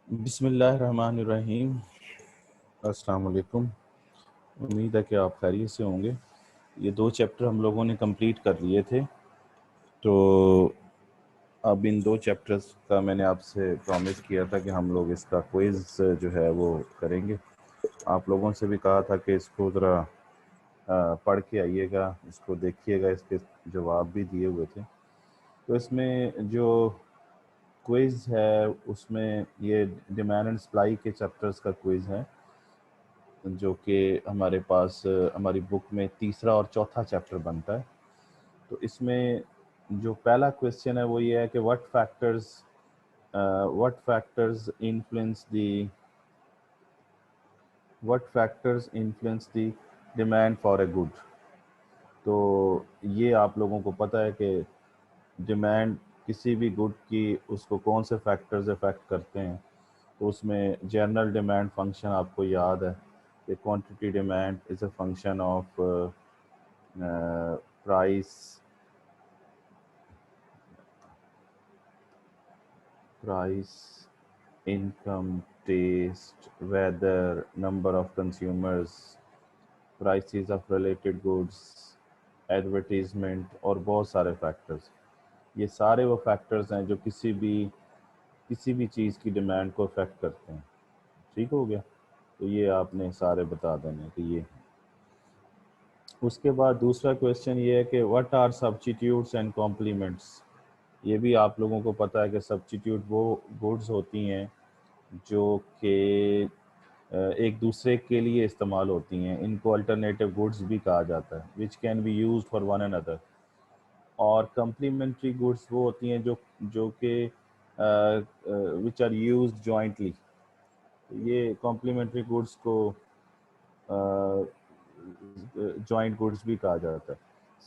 बिस्मिल्लाहिर्रहमानिर्रहीम। अस्सलाम वालेकुम। उम्मीद है कि आप खैरियत से होंगे। ये 2 चैप्टर हम लोगों ने कंप्लीट कर लिए थे, तो अब इन 2 चैप्टर्स का मैंने आपसे प्रॉमिस किया था कि हम लोग इसका क्विज़ जो है वो करेंगे। आप लोगों से भी कहा था कि इसको ज़रा पढ़ के आइएगा, इसको देखिएगा, इसके जवाब भी दिए हुए थे। तो इसमें जो क्विज़ है उसमें ये डिमांड एंड सप्लाई के चैप्टर्स का क्विज़ है, जो कि हमारे पास हमारी बुक में तीसरा और चौथा चैप्टर बनता है। तो इसमें जो पहला क्वेश्चन है वो ये है कि what factors influence the demand for a good. तो ये आप लोगों को पता है कि डिमांड किसी भी गुड की उसको कौन से फैक्टर्स अफेक्ट करते हैं। तो उसमें जनरल डिमांड फंक्शन आपको याद है कि quantity demand is a function of price, income, taste, weather, number of consumers, prices of related goods, advertisement और बहुत सारे फैक्टर्स। ये सारे वो फैक्टर्स हैं जो किसी भी चीज़ की डिमांड को अफेक्ट करते हैं। ठीक हो गया? तो ये आपने सारे बता देने कि ये। उसके बाद दूसरा क्वेश्चन ये है कि what are substitutes and complements. ये भी आप लोगों को पता है कि सब्स्टिट्यूट वो गुड्स होती हैं जो कि एक दूसरे के लिए इस्तेमाल होती हैं। इनको अल्टरनेटिव गुड्स भी कहा जाता है, which can be used for one another. और कम्प्लीमेंट्री गुड्स वो होती हैं जो कि विच आर यूज्ड जॉइंटली। ये कॉम्प्लीमेंट्री गुड्स को जॉइंट गुड्स भी कहा जाता है।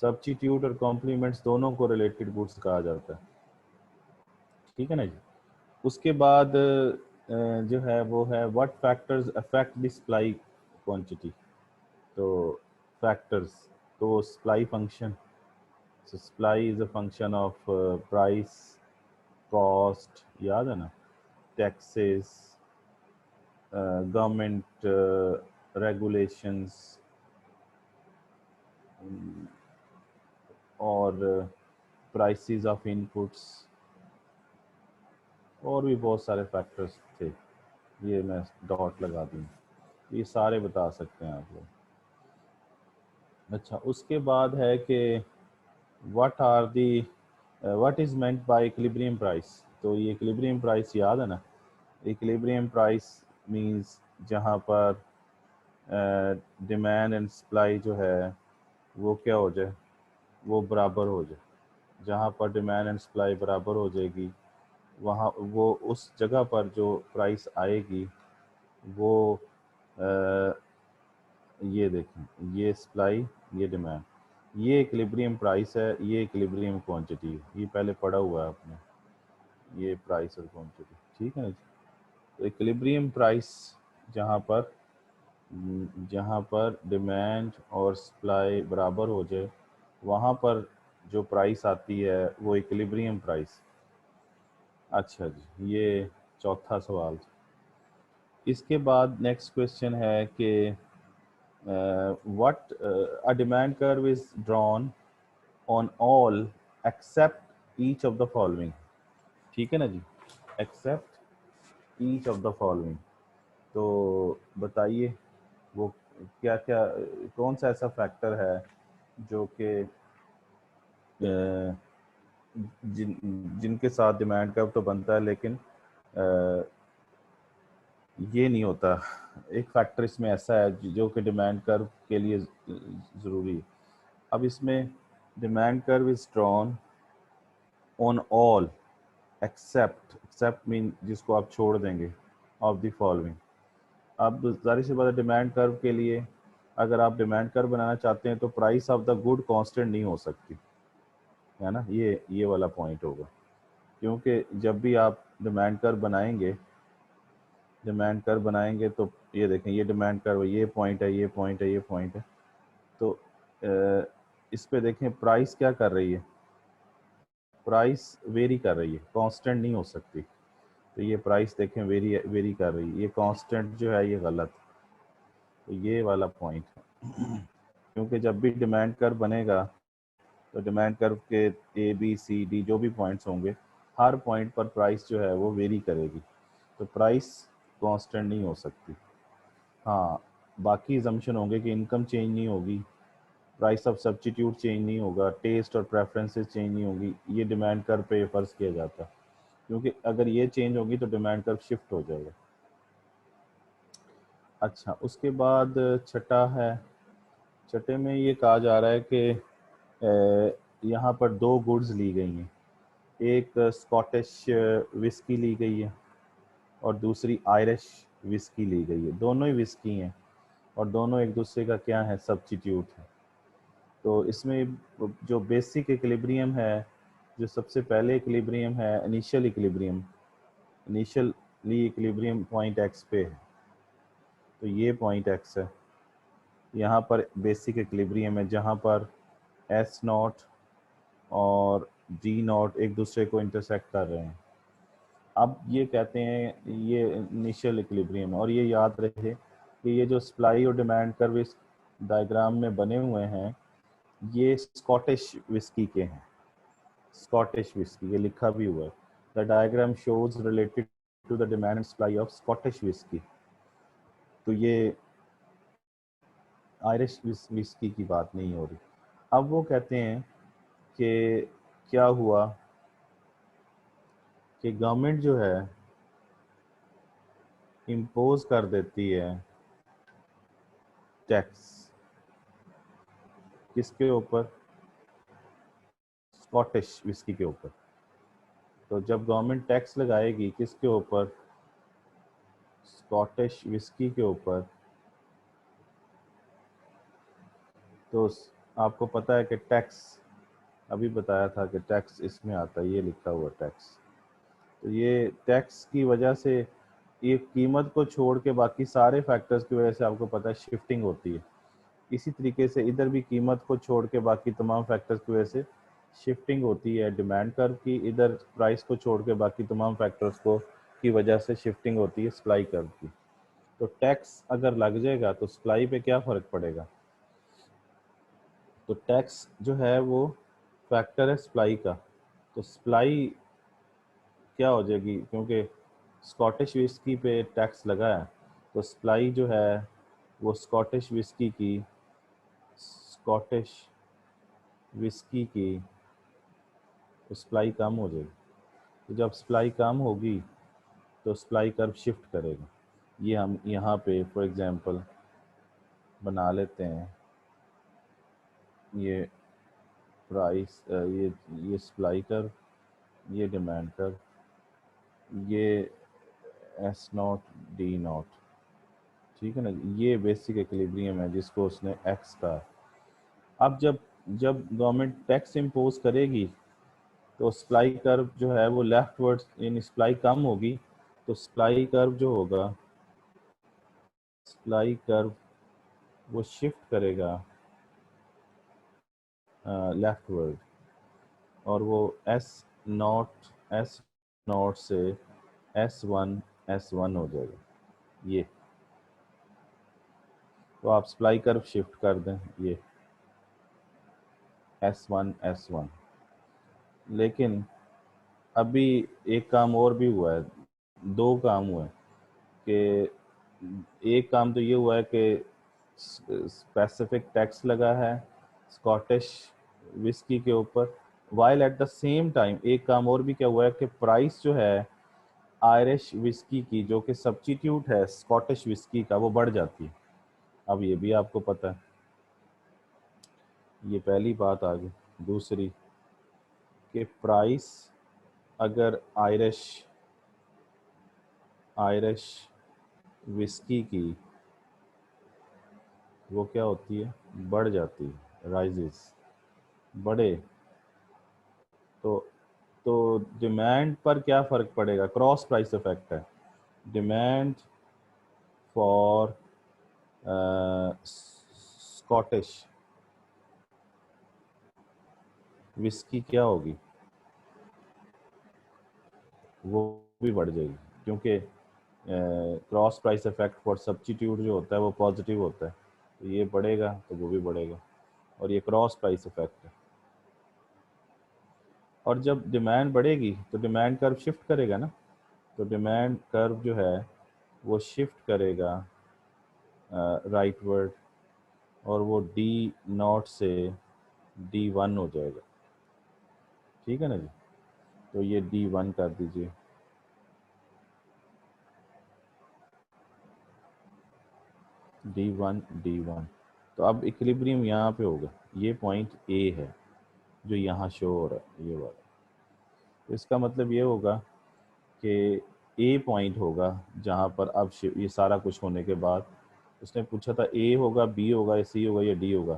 सब्स्टिट्यूट और कॉम्प्लीमेंट्स दोनों को रिलेटेड गुड्स कहा जाता है। ठीक है ना जी। उसके बाद जो है वो है what factors affect the supply quantity. तो फैक्टर्स, तो supply function, supply is a function of price, cost, याद है ना, टैक्सेस, गवर्नमेंट रेगुलेशंस और प्राइसेस ऑफ इनपुट्स, और भी बहुत सारे फैक्टर्स थे, ये मैं डॉट लगा दूँ। ये सारे बता सकते हैं आप लोग। अच्छा, उसके बाद है कि what is meant by equilibrium price. तो ये इक्विलिब्रियम प्राइस याद है ना। इक्विलिब्रियम प्राइस मींस जहाँ पर डिमांड एंड सप्लाई जो है वो क्या हो जाए, वो बराबर हो जाए। जहाँ पर डिमांड एंड सप्लाई बराबर हो जाएगी, वहाँ वो उस जगह पर जो प्राइस आएगी वो ये देखें, ये सप्लाई, ये डिमांड, ये इक्विलिब्रियम प्राइस है, ये इक्विलिब्रियम क्वांटिटी है। ये पहले पढ़ा हुआ है आपने, ये प्राइस और क्वांटिटी। ठीक है ना। तो इक्विलिब्रियम प्राइस जहाँ पर डिमांड और सप्लाई बराबर हो जाए, वहाँ पर जो प्राइस आती है वो इक्विलिब्रियम प्राइस। अच्छा जी, ये चौथा सवाल। इसके बाद नेक्स्ट क्वेश्चन है कि what a demand curve is drawn on all except each of the following। ठीक है ना जी, except each of the following। तो बताइए वो क्या क्या, कौन सा ऐसा फैक्टर है जो कि जिनके साथ डिमांड कर्व तो बनता है लेकिन ये नहीं होता। एक फैक्टर इसमें ऐसा है जो कि डिमांड कर्व के लिए ज़रूरी है। अब इसमें demand curve is drawn on all except mean जिसको आप छोड़ देंगे, ऑफ द फॉलोइंग। अब जाहिर सी बात है, डिमांड कर्व के लिए अगर आप डिमांड कर्व बनाना चाहते हैं तो price of the good constant नहीं हो सकती है ना। ये वाला पॉइंट होगा, क्योंकि जब भी आप डिमांड कर्व बनाएंगे तो ये देखें, ये डिमांड कर्व, ये पॉइंट है, ये पॉइंट है, ये पॉइंट है। तो इस पे देखें प्राइस क्या कर रही है, प्राइस वेरी कर रही है, कांस्टेंट नहीं हो सकती। तो ये प्राइस देखें वेरी वेरी कर रही है, ये कांस्टेंट जो है ये गलत। तो ये वाला पॉइंट है क्योंकि जब भी डिमांड कर्व बनेगा तो डिमांड कर्व के ए बी सी डी जो भी पॉइंट्स होंगे, हर पॉइंट पर प्राइस जो है वो वेरी करेगी, तो प्राइस कांस्टेंट नहीं हो सकती। हाँ, बाकी जम्पशन होंगे कि इनकम चेंज नहीं होगी, प्राइस ऑफ सब्स्टिट्यूट चेंज नहीं होगा, टेस्ट और प्रेफरेंसेस चेंज नहीं होगी, ये डिमांड कर्व पे फर्ज किया जाता है, क्योंकि अगर ये चेंज होगी तो डिमांड कर्व शिफ्ट हो जाएगा। अच्छा, उसके बाद छठा है, छठे में ये कहा जा रहा है कि यहाँ पर दो गुड्स ली गई हैं, एक स्कॉटिश विस्की ली गई है और दूसरी आयरिश विस्की ली गई है। दोनों ही विस्की हैं और दोनों एक दूसरे का क्या है, सब्स्टिट्यूट है। तो इसमें जो बेसिक इक्विलिब्रियम है, जो सबसे पहले इक्विलिब्रियम है initial equilibrium, initially equilibrium point x पे है, तो ये पॉइंट एक्स है। यहाँ पर बेसिक इक्विलिब्रियम है जहाँ पर एस नॉट और जी नॉट एक दूसरे को इंटरसेक्ट कर रहे हैं। अब ये कहते हैं ये इनिशियल इक्विलिब्रियम है, और ये याद रहे कि ये जो सप्लाई और डिमांड कर्व इस डायग्राम में बने हुए हैं ये स्कॉटिश विस्की के हैं, स्कॉटिश विस्की, ये लिखा भी हुआ है, the diagram shows related to the demand and supply of Scottish whisky. तो ये आयरिश विस्की की बात नहीं हो रही। अब वो कहते हैं कि क्या हुआ कि गवर्नमेंट जो है इम्पोज कर देती है टैक्स, किसके ऊपर, स्कॉटिश विस्की के ऊपर। तो जब गवर्नमेंट टैक्स लगाएगी किसके ऊपर, स्कॉटिश विस्की के ऊपर, तो आपको पता है कि टैक्स, अभी बताया था कि टैक्स इसमें आता है, ये लिखा हुआ टैक्स। तो ये टैक्स की वजह से ये कीमत को छोड़ के बाकी सारे फैक्टर्स की वजह से आपको पता है शिफ्टिंग होती है। इसी तरीके से इधर भी कीमत को छोड़ के बाकी तमाम फैक्टर्स की वजह से शिफ्टिंग होती है डिमांड कर्व की, इधर प्राइस को छोड़ के बाकी तमाम फैक्टर्स को की वजह से शिफ्टिंग होती है सप्लाई कर्व की। तो टैक्स अगर लग जाएगा तो सप्लाई पे क्या फ़र्क पड़ेगा, तो टैक्स जो है वो फैक्टर है सप्लाई का, तो सप्लाई क्या हो जाएगी, क्योंकि स्कॉटिश विस्की पे टैक्स लगा है तो सप्लाई जो है वो स्कॉटिश विस्की की, स्कॉटिश विस्की की सप्लाई कम हो जाएगी। तो जब सप्लाई कम होगी तो सप्लाई कर्व शिफ्ट करेगा। ये हम यहाँ पे फॉर एग्जांपल बना लेते हैं, ये प्राइस, ये सप्लाई कर्व, ये डिमांड कर्व, ये एस नॉट डी नॉट, ठीक है ना, ये बेसिक इक्विलिब्रियम है जिसको उसने एक्स कहा। अब जब जब गवर्नमेंट टैक्स इम्पोज करेगी तो सप्लाई कर्व जो है वो लेफ्ट वर्ड, इन सप्लाई कम होगी तो सप्लाई कर्व जो होगा, सप्लाई कर्व वो शिफ्ट करेगा लेफ्ट वर्ड, और वो एस नॉट से एस वन हो जाएगा ये। तो आप सप्लाई कर्व शिफ्ट कर दें ये एस वन। लेकिन अभी एक काम और भी हुआ है, दो काम हुए हैं कि एक काम तो ये हुआ है कि स्पेसिफिक टैक्स लगा है स्कॉटिश विस्की के ऊपर, while at the same time एक काम और भी क्या हुआ है कि प्राइस जो है आयरिश विस्की की जो कि सब्स्टिट्यूट है स्कॉटिश विस्की का वो बढ़ जाती है। अब ये भी आपको पता है, ये पहली बात आ गई। दूसरी कि प्राइस अगर आयरिश आयरिश विस्की की वो क्या होती है, बढ़ जाती है, राइजेस, बढ़े, तो तो डिमांड पर क्या फ़र्क पड़ेगा, क्रॉस प्राइस इफेक्ट है। डिमांड फॉर स्कॉटिश विस्की क्या होगी, वो भी बढ़ जाएगी, क्योंकि cross price effect for substitute जो होता है वो पॉजिटिव होता है, तो ये बढ़ेगा तो वो भी बढ़ेगा, और ये क्रॉस प्राइस इफेक्ट है। और जब डिमांड बढ़ेगी तो डिमांड कर्व शिफ्ट करेगा ना, तो डिमांड कर्व जो है वो शिफ्ट करेगा राइटवर्ड, और वो D0 से D1 हो जाएगा। ठीक है ना जी, तो ये D1 कर दीजिए। D1 तो अब इक्विलिब्रियम यहाँ पे होगा, ये पॉइंट A है जो यहाँ शो हो रहा है, ये वाला। तो इसका मतलब ये होगा कि A पॉइंट होगा जहाँ पर अब ये सारा कुछ होने के बाद, उसने पूछा था A होगा, B होगा, या C होगा, या D होगा,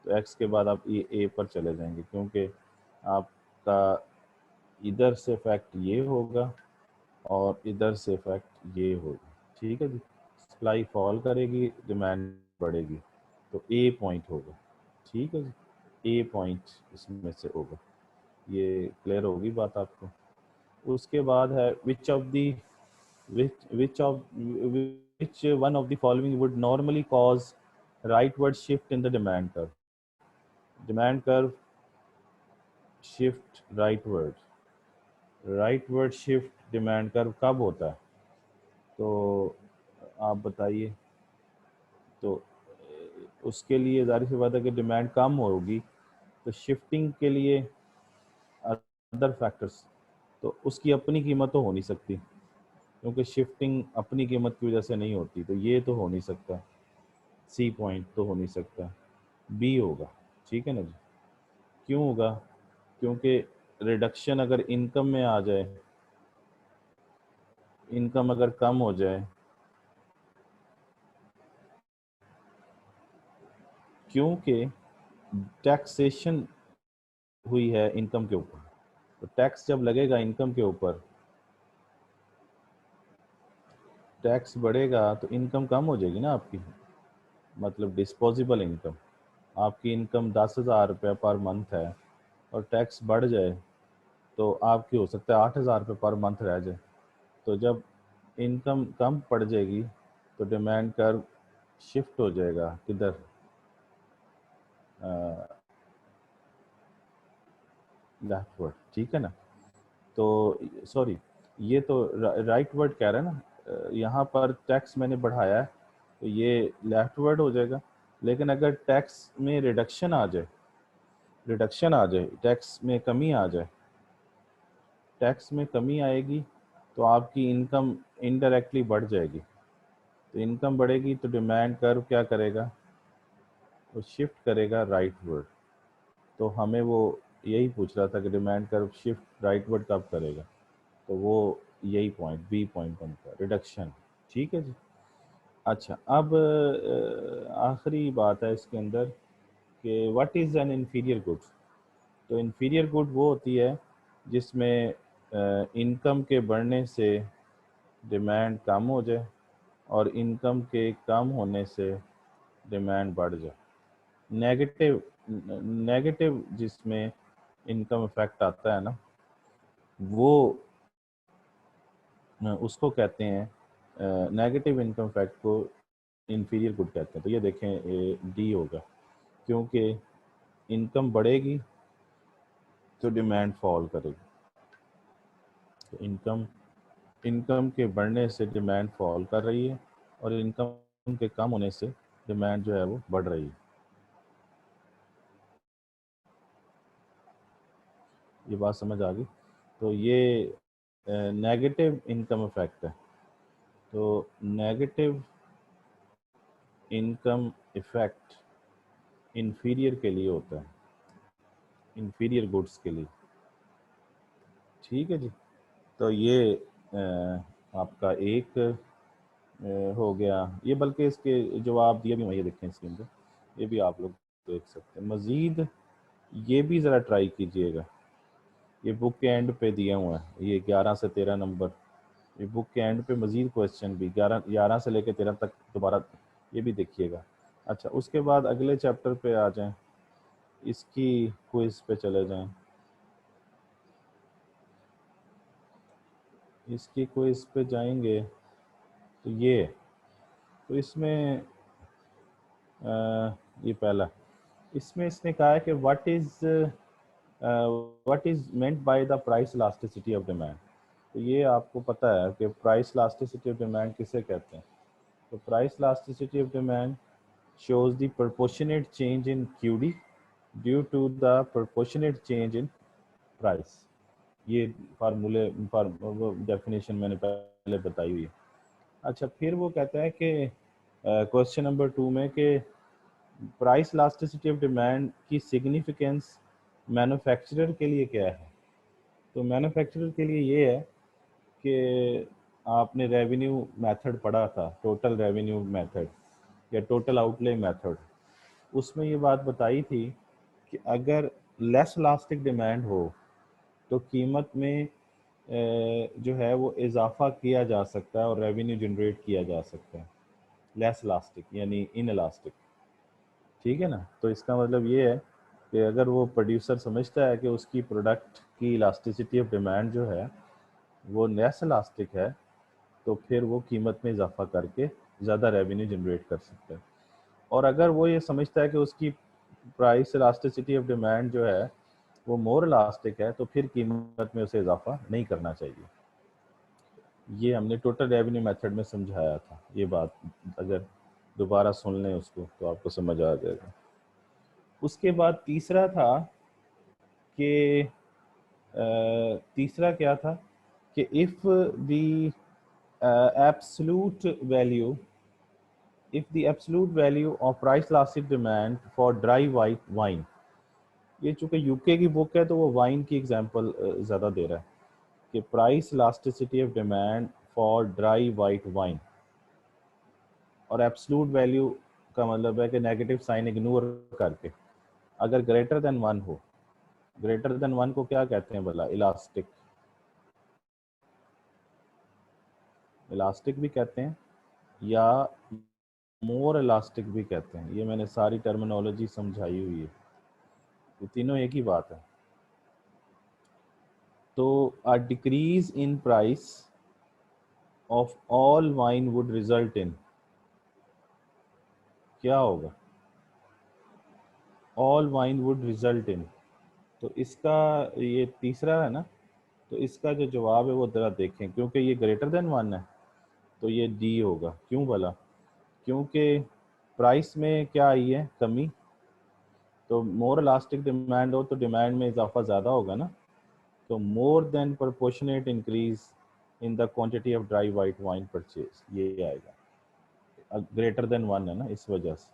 तो X के बाद आप ये A पर चले जाएंगे, क्योंकि आपका इधर से इफेक्ट ये होगा और इधर से इफेक्ट ये होगा। ठीक है जी, सप्लाई फॉल करेगी, डिमांड बढ़ेगी, तो ए पॉइंट होगा। ठीक है जी, ए पॉइंट इसमें से होगा। ये क्लियर होगी बात आपको। उसके बाद है which one of the following would normally cause rightward shift in the demand curve? Demand curve shift rightward shift demand curve कब होता है, तो आप बताइए। तो उसके लिए जाहिर सी बात है कि डिमांड कम होगी, तो शिफ्टिंग के लिए अदर फैक्टर्स, तो उसकी अपनी कीमत तो हो नहीं सकती, क्योंकि शिफ्टिंग अपनी कीमत की वजह से नहीं होती, तो ये तो हो नहीं सकता, सी पॉइंट तो हो नहीं सकता, बी होगा। ठीक है ना जी, क्यों होगा, क्योंकि रिडक्शन अगर इनकम में आ जाए, इनकम अगर कम हो जाए, क्योंकि टैक्सेशन हुई है इनकम के ऊपर, तो टैक्स जब लगेगा इनकम के ऊपर, टैक्स बढ़ेगा तो इनकम कम हो जाएगी ना आपकी, मतलब डिस्पोजेबल इनकम। आपकी इनकम 10,000 रुपये पर मंथ है और टैक्स बढ़ जाए तो आपकी हो सकता है 8,000 रुपये पर मंथ रह जाए। तो जब इनकम कम पड़ जाएगी तो डिमांड कर्व शिफ्ट हो जाएगा किधर, लेफ्टवर्ड। ठीक है ना, तो सॉरी, ये तो राइट वर्ड कह रहा है ना, यहाँ पर टैक्स मैंने बढ़ाया है तो ये लेफ्टवर्ड हो जाएगा। लेकिन अगर टैक्स में रिडक्शन आ जाए, टैक्स में कमी आ जाए, टैक्स में कमी आएगी तो आपकी इनकम इनडायरेक्टली बढ़ जाएगी। तो इनकम बढ़ेगी तो डिमांड कर्व क्या करेगा, वो शिफ्ट करेगा राइटवर्ड। तो हमें वो यही पूछ रहा था कि डिमांड कर्व शिफ्ट राइटवर्ड कब करेगा, तो वो यही पॉइंट बी पॉइंट बनता है, रिडक्शन। ठीक है जी। अच्छा, अब आखिरी बात है इसके अंदर कि what is an inferior good. तो इन्फीरियर गुड वो होती है जिसमें इनकम के बढ़ने से डिमांड कम हो जाए और इनकम के कम होने से डिमांड बढ़ जाए। नेगेटिव नेगेटिव जिसमें इनकम इफेक्ट आता है ना, वो उसको कहते हैं नेगेटिव इनकम इफेक्ट को इन्फीरियर गुड कहते हैं। तो ये देखें डी होगा, क्योंकि इनकम बढ़ेगी तो डिमांड फॉल करेगी। तो इनकम के बढ़ने से डिमांड फॉल कर रही है और इनकम के कम होने से डिमांड जो है वो बढ़ रही है। ये बात समझ आ गई। तो ये नेगेटिव इनकम इफेक्ट है। तो नेगेटिव इनकम इफेक्ट इन्फीरियर के लिए होता है, इन्फीरियर गुड्स के लिए। ठीक है जी। तो ये आपका एक हो गया ये, बल्कि इसके जवाब दिए भी वही देखें इसके अंदर, ये भी आप लोग देख सकते हैं। मज़ीद ये भी ज़रा ट्राई कीजिएगा, ये बुक के एंड पे दिया हुआ है, ये 11 से 13 नंबर, ये बुक के एंड पे मज़ीद क्वेश्चन भी 11 से लेकर 13 तक दोबारा ये भी देखिएगा। अच्छा, उसके बाद अगले चैप्टर पे आ जाएं, इसकी क्विज पे चले जाएं। इसकी कोई इस पे जाएंगे तो ये, तो इसमें ये पहला, इसमें इसने कहा है कि what is meant by the price elasticity of demand. तो ये आपको पता है कि प्राइस इलास्टिसिटी ऑफ डिमांड किसे कहते हैं। तो price elasticity of demand shows the proportionate change in QD due to the proportionate change in price। ये फार्मूले डेफिनेशन मैंने पहले बताई हुई है। अच्छा, फिर वो कहता है कि क्वेश्चन नंबर 2 में कि प्राइस इलास्टिसिटी ऑफ डिमांड की सिग्निफिकेंस मैन्युफैक्चरर के लिए क्या है। तो मैन्युफैक्चरर के लिए ये है कि आपने रेवेन्यू मेथड पढ़ा था, टोटल रेवेन्यू मेथड या टोटल आउटले मेथड। उसमें ये बात बताई थी कि अगर लेस इलास्टिक डिमांड हो तो कीमत में जो है वो इजाफा किया जा सकता है और रेवेन्यू जनरेट किया जा सकता है। लेस इलास्टिक यानी इन इलास्टिक, ठीक है ना। तो इसका मतलब ये है कि अगर वो प्रोड्यूसर समझता है कि उसकी प्रोडक्ट की इलास्टिसिटी ऑफ डिमांड जो है वो लेस इलास्टिक है, तो फिर वो कीमत में इजाफा करके ज़्यादा रेवेन्यू जनरेट कर सकता है। और अगर वो ये समझता है कि उसकी प्राइस इलास्टिसिटी ऑफ डिमांड जो है वो मोर इलास्टिक है, तो फिर कीमत में उसे इजाफा नहीं करना चाहिए। ये हमने टोटल रेवेन्यू मेथड में समझाया था। ये बात अगर दोबारा सुन लें उसको तो आपको समझ आ जाएगा। उसके बाद तीसरा था कि तीसरा क्या था कि if the absolute value if the absolute value of price elastic demand for dry white wine, ये चूंकि यूके की बुक है तो वो वाइन की एग्जांपल ज़्यादा दे रहा है कि price elasticity of demand for dry white wine, और एब्सोल्यूट वैल्यू का मतलब है कि नेगेटिव साइन इग्नोर करके अगर ग्रेटर देन 1 हो। ग्रेटर देन 1 को क्या कहते हैं भला? इलास्टिक, इलास्टिक भी कहते हैं या मोर इलास्टिक भी कहते हैं। ये मैंने सारी टर्मिनोलॉजी समझाई हुई है, ये तीनों एक ही बात है। तो a decrease in price of all wine would result in, क्या होगा? All wine would result in. तो इसका ये तीसरा है ना, तो इसका जो जवाब है वो जरा देखें, क्योंकि ये ग्रेटर देन 1 है तो ये डी होगा। क्यों भला? क्योंकि प्राइस में क्या आई है? कमी। तो मोर इलास्टिक डिमांड हो तो डिमांड में इजाफा ज़्यादा होगा ना, तो more than proportionate increase in the quantity of dry white wine purchase, ये आएगा। ग्रेटर देन 1 है ना, इस वजह से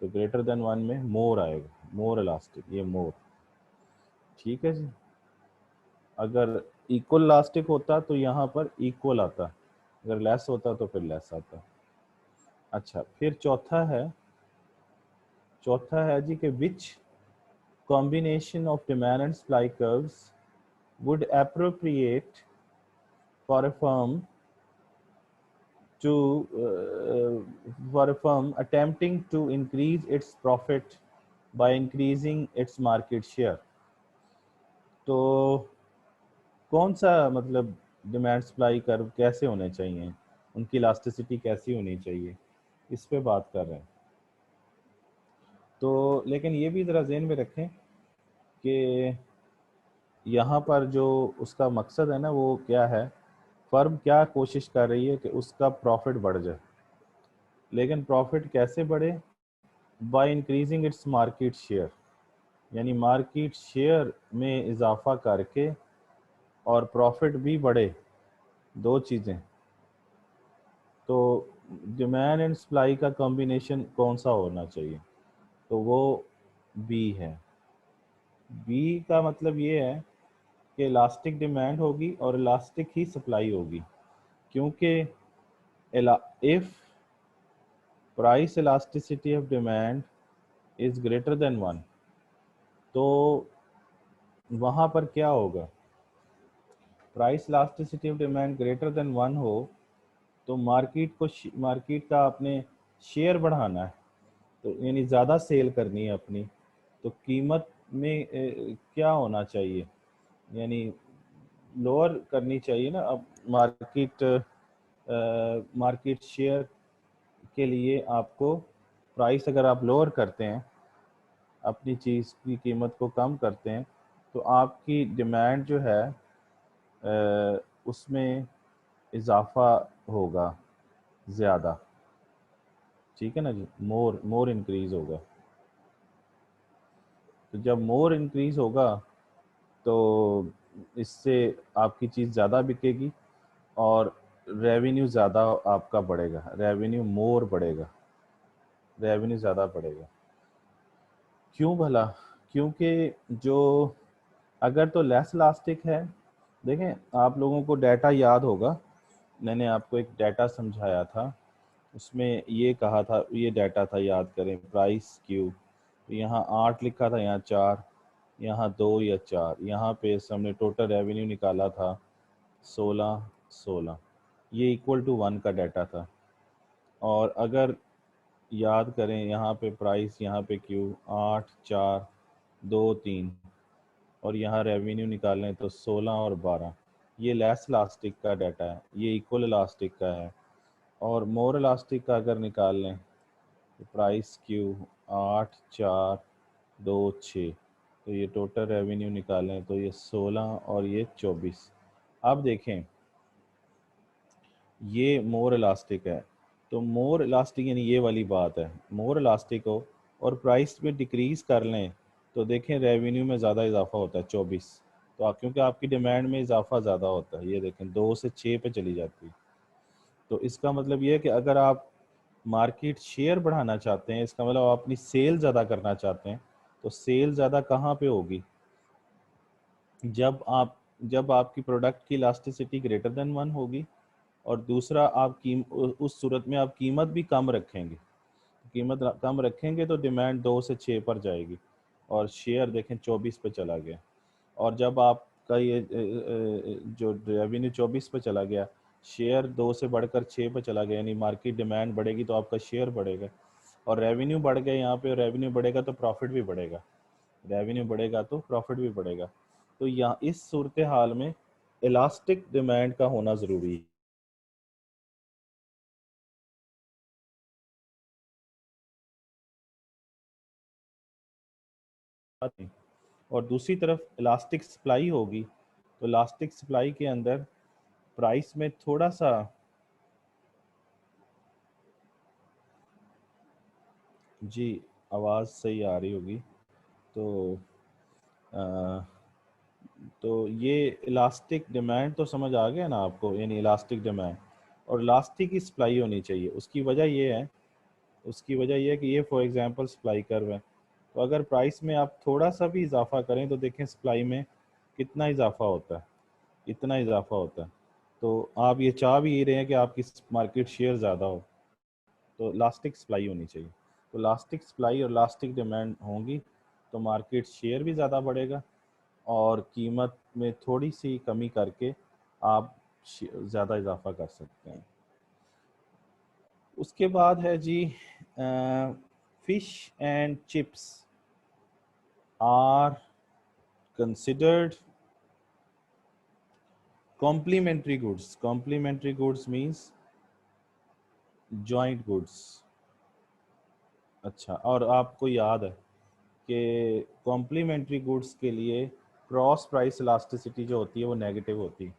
तो ग्रेटर देन 1 में मोर आएगा, मोर इलास्टिक, ये मोर। ठीक है जी। अगर इक्वल इलास्टिक होता तो यहाँ पर इक्वल आता, अगर लेस होता तो फिर लेस आता। अच्छा, फिर चौथा है जी कि which combination of demand and supply curves would appropriate for a firm to for a firm attempting to increase its profit by increasing its market share। तो कौन सा मतलब डिमांड सप्लाई कर्व कैसे होने चाहिए, उनकी इलास्टिसिटी कैसी होनी चाहिए, इस पे बात कर रहे हैं। तो लेकिन ये भी ज़रा ज़हन में रखें कि यहाँ पर जो उसका मकसद है ना वो क्या है, फर्म क्या कोशिश कर रही है कि उसका प्रॉफिट बढ़ जाए। लेकिन प्रॉफिट कैसे बढ़े? By increasing its market share, यानी मार्केट शेयर में इजाफा करके और प्रॉफिट भी बढ़े, दो चीज़ें। तो डिमांड एंड सप्लाई का कॉम्बिनेशन कौन सा होना चाहिए? तो वो बी है। बी का मतलब ये है कि इलास्टिक डिमांड होगी और इलास्टिक ही सप्लाई होगी, क्योंकि if price elasticity of demand is greater then 1 तो वहाँ पर क्या होगा? Price elasticity of demand greater than 1 हो तो मार्केट का आपने शेयर बढ़ाना है, तो यानी ज़्यादा सेल करनी है अपनी, तो कीमत में क्या होना चाहिए? यानी लोअर करनी चाहिए ना। अब मार्केट मार्केट शेयर के लिए आपको प्राइस अगर आप लोअर करते हैं, अपनी चीज़ की कीमत को कम करते हैं, तो आपकी डिमांड जो है उसमें इजाफा होगा ज़्यादा, ठीक है ना जी, मोर मोर इंक्रीज होगा। तो जब मोर इंक्रीज होगा तो इससे आपकी चीज़ ज़्यादा बिकेगी और रेवेन्यू ज़्यादा आपका बढ़ेगा, रेवेन्यू मोर बढ़ेगा, रेवेन्यू ज़्यादा बढ़ेगा। क्यों भला? क्योंकि जो अगर तो लेस इलास्टिक है, देखें आप लोगों को डाटा याद होगा, मैंने आपको एक डाटा समझाया था, उसमें ये कहा था, ये डाटा था, याद करें, प्राइस क्यू, यहाँ 8 लिखा था, यहाँ 4, यहाँ 2 या 4, यहाँ पे हमने टोटल रेवेन्यू निकाला था 16 ये इक्वल टू 1 का डाटा था। और अगर याद करें यहाँ पे प्राइस, यहाँ पे क्यू 8 4 2 3 और यहाँ रेवेन्यू निकालें तो 16 और 12, ये लेस इलास्टिक का डाटा है, ये इक्वल इलास्टिक का है। और मोर इलास्टिक का अगर निकाल लें तो प्राइस क्यू 8 4 2 6, तो ये टोटल रेवेन्यू निकालें तो ये 16 और ये 24। अब देखें ये मोर इलास्टिक है, तो मोर इलास्टिक यानी ये वाली बात है, मोर इलास्टिक हो और प्राइस में डिक्रीज कर लें तो देखें रेवेन्यू में ज़्यादा इजाफा होता है 24। तो क्योंकि आपकी डिमांड में इजाफा ज़्यादा होता है, ये देखें 2 से 6 पे चली जाती है। तो इसका मतलब ये है कि अगर आप मार्केट शेयर बढ़ाना चाहते हैं, इसका मतलब आप अपनी सेल ज़्यादा करना चाहते हैं, तो सेल ज़्यादा कहाँ पे होगी? जब आपकी प्रोडक्ट की इलास्टिसिटी ग्रेटर देन 1 होगी, और दूसरा आप उस सूरत में आप कीमत भी कम रखेंगे, कीमत कम रखेंगे तो डिमांड 2 से 6 पर जाएगी और शेयर देखें 24 पे चला गया। और जब आपका ये जो रेवेन्यू 24 पे चला गया, शेयर 2 से बढ़कर 6 पे चला गया, यानी मार्केट डिमांड बढ़ेगी तो आपका शेयर बढ़ेगा, और रेवेन्यू बढ़ गया, यहाँ पे रेवेन्यू बढ़ेगा तो प्रॉफिट भी बढ़ेगा, रेवेन्यू बढ़ेगा तो प्रॉफिट भी बढ़ेगा। तो यहाँ इस सूरत हाल में इलास्टिक डिमांड का होना ज़रूरी है। और दूसरी तरफ इलास्टिक सप्लाई होगी, तो इलास्टिक सप्लाई के अंदर प्राइस में थोड़ा सा, जी आवाज़ सही आ रही होगी, तो आ, तो ये इलास्टिक डिमांड तो समझ आ गया ना आपको, यानी इलास्टिक डिमांड और इलास्टिक की सप्लाई होनी चाहिए। उसकी वजह ये है, उसकी वजह ये है कि ये फॉर एग्जांपल सप्लाई कर्व है, तो अगर प्राइस में आप थोड़ा सा भी इजाफा करें तो देखें सप्लाई में कितना इजाफा होता है, इतना इजाफा होता है। तो आप ये चाह भी ये रहे हैं कि आपकी मार्केट शेयर ज़्यादा हो, तो इलास्टिक सप्लाई होनी चाहिए। तो इलास्टिक सप्लाई और इलास्टिक डिमांड होंगी तो मार्केट शेयर भी ज़्यादा बढ़ेगा और क़ीमत में थोड़ी सी कमी करके आप ज़्यादा इजाफा कर सकते हैं। उसके बाद है जी fish and chips are considered complementary goods. Complementary goods means joint goods. अच्छा, और आपको याद है कि कॉम्प्लीमेंट्री गुड्स के लिए क्रॉस प्राइस इलास्टिसिटी जो होती है वो नेगेटिव होती है।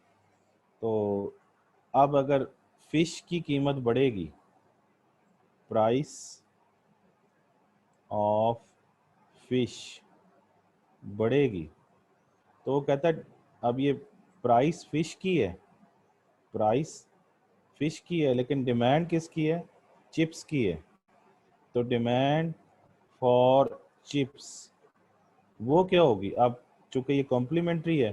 तो अब अगर फिश की कीमत बढ़ेगी, प्राइस ऑफ फिश बढ़ेगी, तो वो कहता है अब ये प्राइस फिश की है, प्राइस फिश की है, लेकिन डिमांड किसकी है? चिप्स की है। तो डिमांड फॉर चिप्स वो क्या होगी? अब चूंकि ये कॉम्प्लीमेंट्री है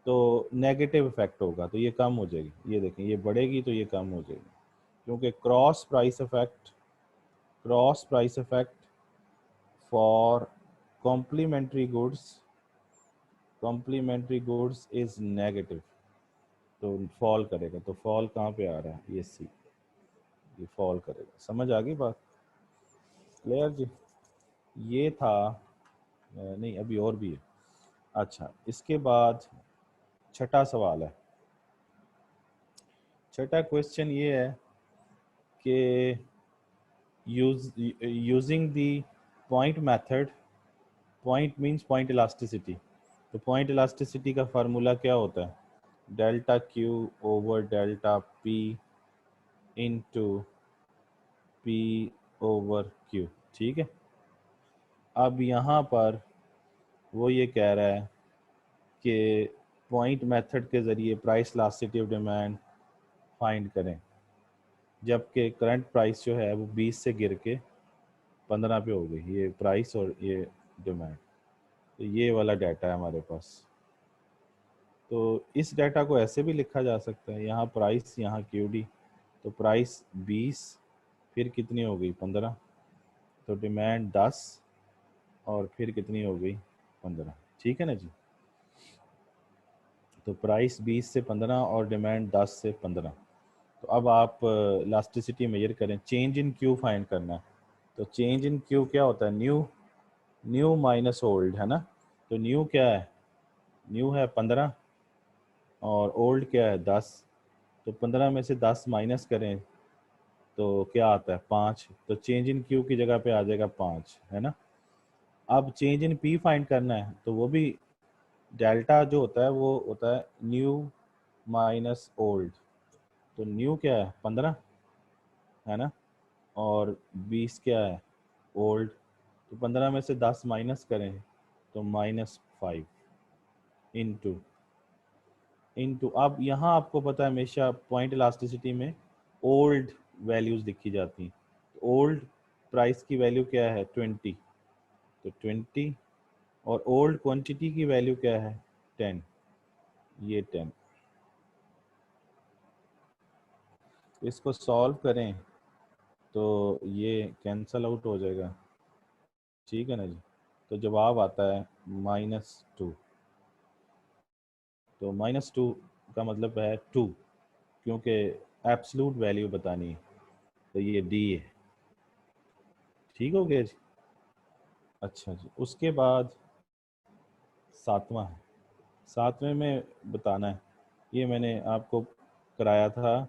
तो नेगेटिव इफेक्ट होगा, तो ये कम हो जाएगी। ये देखें, ये बढ़ेगी तो ये कम हो जाएगी, क्योंकि cross price effect, cross price effect for complementary goods, complementary goods is negative, तो फॉल करेगा। तो फॉल कहाँ पे आ रहा है? ये सी, ये फॉल करेगा। समझ आ गई बात? क्लियर जी? ये था, नहीं अभी और भी है। अच्छा, इसके बाद छठा सवाल है, छठा क्वेश्चन ये है कि using the point method, point means point elasticity, तो पॉइंट इलास्टिसिटी का फार्मूला क्या होता है? Delta Q over delta P into P over Q. ठीक है, अब यहाँ पर वो ये कह रहा है कि पॉइंट मेथड के ज़रिए price elasticity of demand find करें, जबकि करंट प्राइस जो है वो 20 से गिर के 15 पे हो गई, ये प्राइस और ये डिमांड। तो ये वाला डाटा है हमारे पास। तो इस डाटा को ऐसे भी लिखा जा सकता है, यहाँ प्राइस, यहाँ क्यूडी, तो प्राइस 20 फिर कितनी हो गई 15, तो डिमांड 10 और फिर कितनी हो गई 15। ठीक है ना जी, तो प्राइस 20 से 15 और डिमांड 10 से 15। तो अब आप इलास्टिसिटी मेजर करें, चेंज इन क्यू फाइंड करना है। तो चेंज इन क्यू क्या होता है? न्यू माइनस ओल्ड, है ना। तो न्यू क्या है? न्यू है 15 और ओल्ड क्या है 10। तो 15 में से 10 माइनस करें तो क्या आता है? 5। तो चेंज इन क्यू की जगह पे आ जाएगा 5, है ना। अब चेंज इन पी फाइंड करना है, तो वो भी डेल्टा जो होता है वो होता है न्यू माइनस ओल्ड। तो न्यू क्या है? 15, है ना, और 20 क्या है? ओल्ड। तो 15 में से 10 माइनस करें तो -5 इंटू अब यहाँ आपको पता है हमेशा पॉइंट इलास्टिसिटी में ओल्ड वैल्यूज लिखी जाती हैं। तो ओल्ड प्राइस की वैल्यू क्या है? 20, तो 20, और ओल्ड क्वांटिटी की वैल्यू क्या है? 10, ये 10। इसको सॉल्व करें तो ये कैंसल आउट हो जाएगा। ठीक है ना जी, तो जवाब आता है -2। तो -2 का मतलब है 2, क्योंकि एब्सलूट वैल्यू बतानी है, तो ये डी है। ठीक हो गया जी। अच्छा जी, उसके बाद सातवां है। सातवें में बताना है, ये मैंने आपको कराया था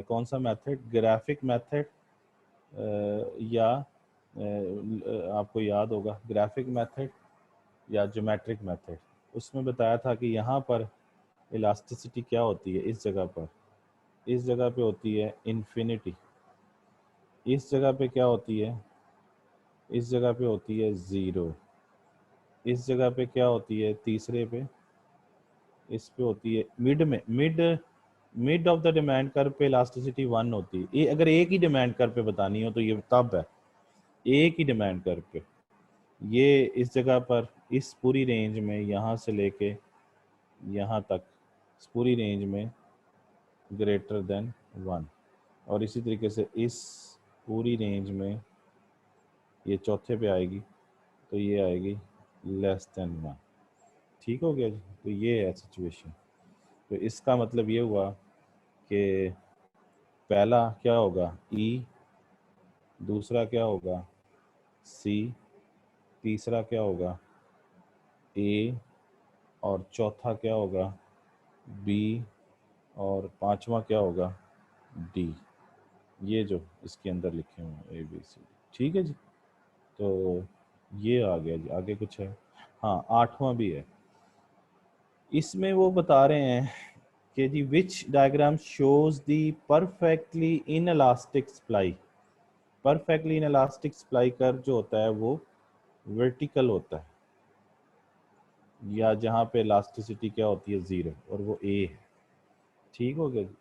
कौन सा मेथड? ग्राफिक मेथड, या आपको याद होगा ग्राफिक मेथड या ज्योमेट्रिक मेथड। उसमें बताया था कि यहाँ पर इलास्टिसिटी क्या होती है? इस जगह पर, इस जगह पे होती है इन्फिनिटी। इस जगह पे क्या होती है? इस जगह पे होती है 0। इस जगह पे क्या होती है? तीसरे पे, इस पे होती है मिड में, mid of the demand curve पे इलास्टिसिटी 1 होती है। ये अगर एक ही डिमांड कर्व पे बतानी हो तो ये तब है, एक ही डिमांड कर्व पे। ये इस जगह पर इस पूरी रेंज में, यहाँ से लेके यहाँ तक, इस पूरी रेंज में ग्रेटर देन 1, और इसी तरीके से इस पूरी रेंज में ये चौथे पे आएगी, तो ये आएगी लेस देन 1। ठीक हो गया जी। तो ये है सिचुएशन। तो इसका मतलब ये हुआ कि पहला क्या होगा? ई, दूसरा क्या होगा? सी, तीसरा क्या होगा? ए, और चौथा क्या होगा? बी, और पांचवा क्या होगा? डी। ये जो इसके अंदर लिखे हुए हैं ABC। ठीक है जी, तो ये आ गया जी। आगे कुछ है? हाँ, आठवां भी है। इसमें वो बता रहे हैं कि जी which diagram shows the perfectly inelastic supply. Perfectly inelastic supply curve जो होता है वो वर्टिकल होता है, या जहाँ पे इलास्टिसिटी क्या होती है? 0, और वो ए है। ठीक हो गया जी,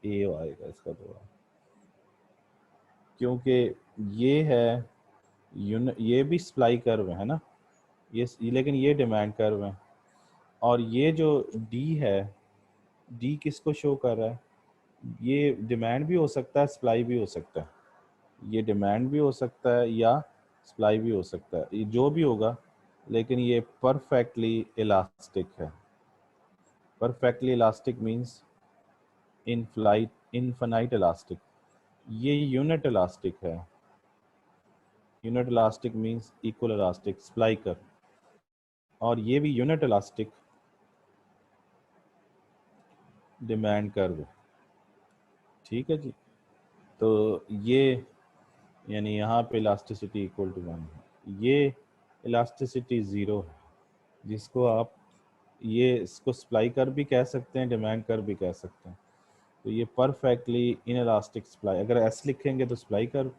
ए आएगा इसका जवाब, क्योंकि ये है ये भी सप्लाई कर्व है ना, ये, लेकिन ये डिमांड कर्व है। और ये जो डी है, डी किसको शो कर रहा है? ये डिमांड भी हो सकता है, सप्लाई भी हो सकता है। ये डिमांड भी हो सकता है या सप्लाई भी हो सकता है, ये जो भी होगा, लेकिन ये परफेक्टली इलास्टिक है। Perfectly elastic means infinite elastic. ये यूनिट इलास्टिक है। Unit elastic means equal elastic, supply कर। और ये भी यूनिट इलास्टिक डिमांड कर्व। ठीक है जी। तो ये यानी यहाँ पे इलास्टिसिटी इक्वल टू 1 है, ये इलास्टिसिटी 0 है, जिसको आप ये इसको सप्लाई कर भी कह सकते हैं, डिमांड कर भी कह सकते हैं। तो ये परफेक्टली इन इलास्टिक सप्लाई, अगर एस लिखेंगे तो सप्लाई कर,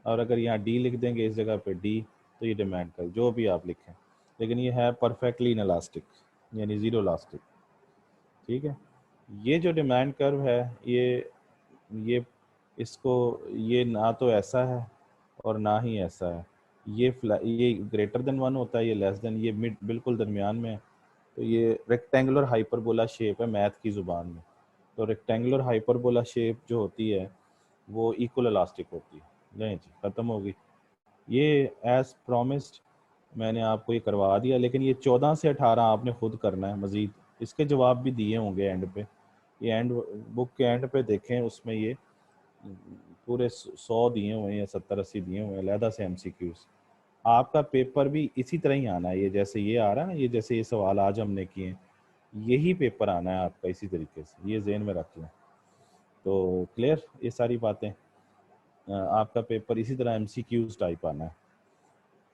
और अगर यहाँ डी लिख देंगे इस जगह पे डी, तो ये डिमांड कर, जो भी आप लिखें, लेकिन ये है परफेक्टली इन इलास्टिक, यानी ज़ीरो इलास्टिक। ठीक है, ये जो डिमांड कर्व है, ये इसको, ये ना तो ऐसा है और ना ही ऐसा है, ये ग्रेटर देन 1 होता है, ये लेस देन, ये मिड बिल्कुल दरमियान में है। तो ये रेक्टेंगुलर हाइपरबोला शेप है मैथ की ज़ुबान में। तो रेक्टेंगुलर हाइपरबोला शेप जो होती है वो इक्वल इलास्टिक होती है। नहीं जी, ख़त्म होगी ये। एज प्रॉमिस्ड मैंने आपको ये करवा दिया, लेकिन ये 14 से 18 आपने खुद करना है मज़ीद। इसके जवाब भी दिए होंगे एंड पे, ये एंड बुक के एंड पे देखें, उसमें ये पूरे 100 दिए हुए हैं, 70-80 दिए हुए हैं अलहदा से MCQs। आपका पेपर भी इसी तरह ही आना है, ये जैसे ये आ रहा है ना, ये जैसे ये सवाल आज हमने किए हैं, यही पेपर आना है आपका इसी तरीके से, ये जेहन में रख लें। तो क्लियर ये सारी बातें, आपका पेपर इसी तरह MCQs टाइप आना है।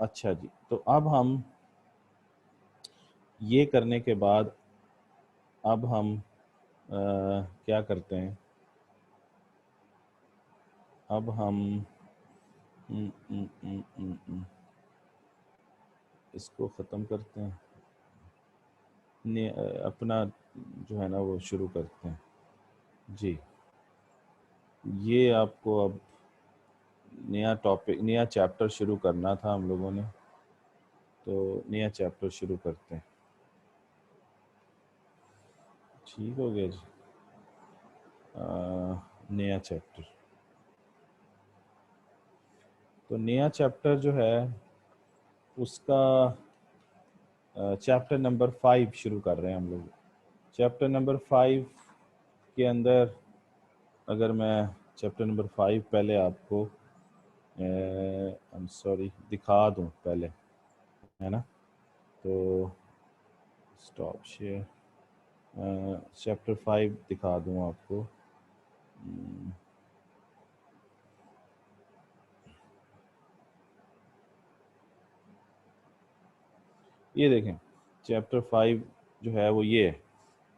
अच्छा जी, तो अब हम ये करने के बाद अब हम क्या करते हैं, अब हम इसको ख़त्म करते हैं, अपना जो है ना वो शुरू करते हैं जी। ये आपको अब नया टॉपिक, नया चैप्टर शुरू करना था हम लोगों ने, तो नया चैप्टर शुरू करते हैं। ठीक हो गया जी। नया चैप्टर, तो नया चैप्टर जो है उसका चैप्टर नंबर 5 शुरू कर रहे हैं हम लोग। चैप्टर नंबर 5 के अंदर, अगर मैं चैप्टर नंबर 5 पहले आपको सॉरी दिखा दूं पहले, है ना, तो स्टॉप शेयर, चैप्टर 5 दिखा दूं आपको। ये देखें, चैप्टर 5 जो है वो ये है,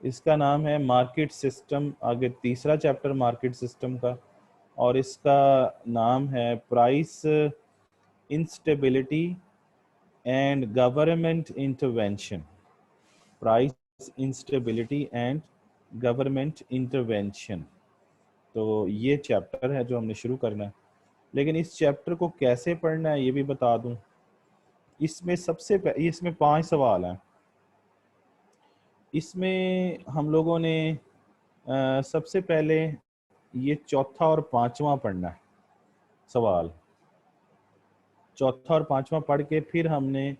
इसका नाम है मार्केट सिस्टम। आगे तीसरा चैप्टर मार्केट सिस्टम का, और इसका नाम है price instability and government intervention. Price instability and government intervention, तो ये चैप्टर है जो हमने शुरू करना है। लेकिन इस चैप्टर को कैसे पढ़ना है ये भी बता दूं। इसमें इसमें 5 सवाल हैं। इसमें हम लोगों ने सबसे पहले ये चौथा और पांचवा पढ़ना है सवाल। चौथा और पांचवा पढ़ के फिर हमने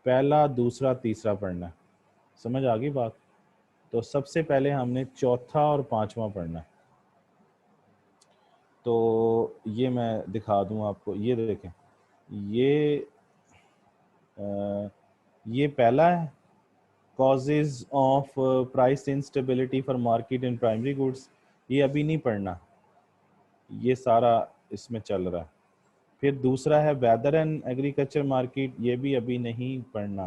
पहला, दूसरा, तीसरा पढ़ना है। समझ आ गई बात? तो सबसे पहले हमने चौथा और पांचवा पढ़ना है। तो ये मैं दिखा दूं आपको, ये देखें, ये ये पहला है, causes of price instability for market in primary goods. ये अभी नहीं पढ़ना, ये सारा इसमें चल रहा है। फिर दूसरा है वेदर एंड एग्रीकल्चर मार्केट, ये भी अभी नहीं पढ़ना,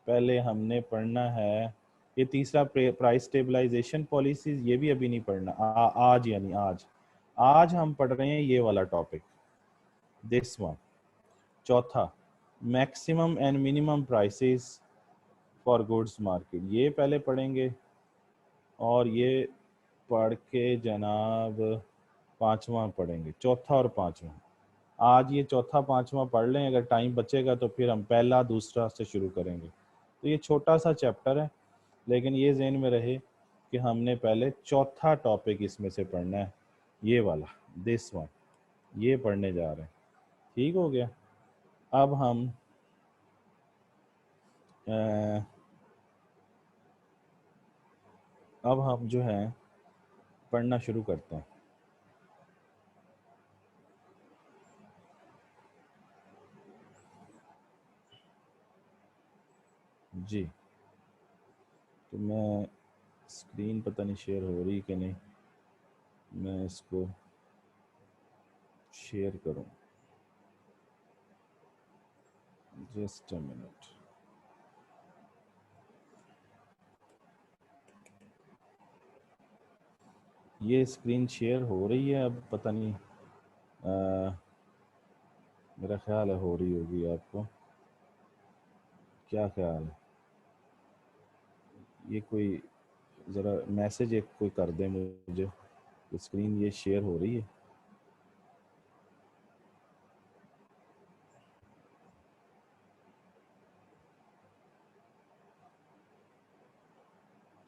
पहले हमने पढ़ना है। ये तीसरा प्राइस स्टेबलाइजेशन पॉलिसीज, ये भी अभी नहीं पढ़ना। आज यानी आज हम पढ़ रहे हैं ये वाला टॉपिक, दिस वन। चौथा, maximum and minimum prices for goods market, ये पहले पढ़ेंगे। और ये पढ़ के जनाब पांचवा पढ़ेंगे, चौथा और पांचवा। आज ये चौथा पांचवा पढ़ लें, अगर टाइम बचेगा तो फिर हम पहला दूसरा से शुरू करेंगे। तो ये छोटा सा चैप्टर है, लेकिन ये ज़हन में रहे कि हमने पहले चौथा टॉपिक इसमें से पढ़ना है, ये वाला, दिस वन, ये पढ़ने जा रहे हैं। ठीक हो गया। अब हम जो है पढ़ना शुरू करते हैं जी। तो मैं स्क्रीन पता नहीं शेयर हो रही कि नहीं, मैं इसको शेयर करूं, जस्ट अ मिनट। ये स्क्रीन शेयर हो रही है, अब पता नहीं, मेरा ख्याल है हो रही होगी। आपको क्या ख्याल है? ये कोई ज़रा मैसेज एक कोई कर दे मुझे, स्क्रीन ये शेयर हो रही है।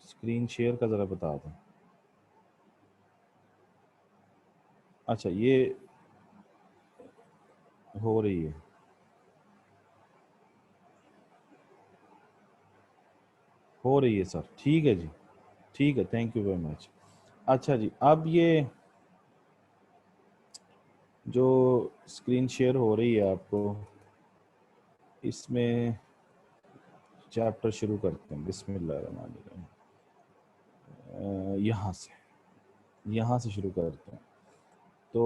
स्क्रीन शेयर का ज़रा बता दो। अच्छा, ये हो रही है, हो रही है सर। ठीक है जी, ठीक है, थैंक यू वेरी मच। अच्छा जी, अब ये जो स्क्रीन शेयर हो रही है आपको, इसमें चैप्टर शुरू करते हैं। बिस्मिल्लाहिर्रहमानिर्रहीम। यहाँ से शुरू करते हैं। तो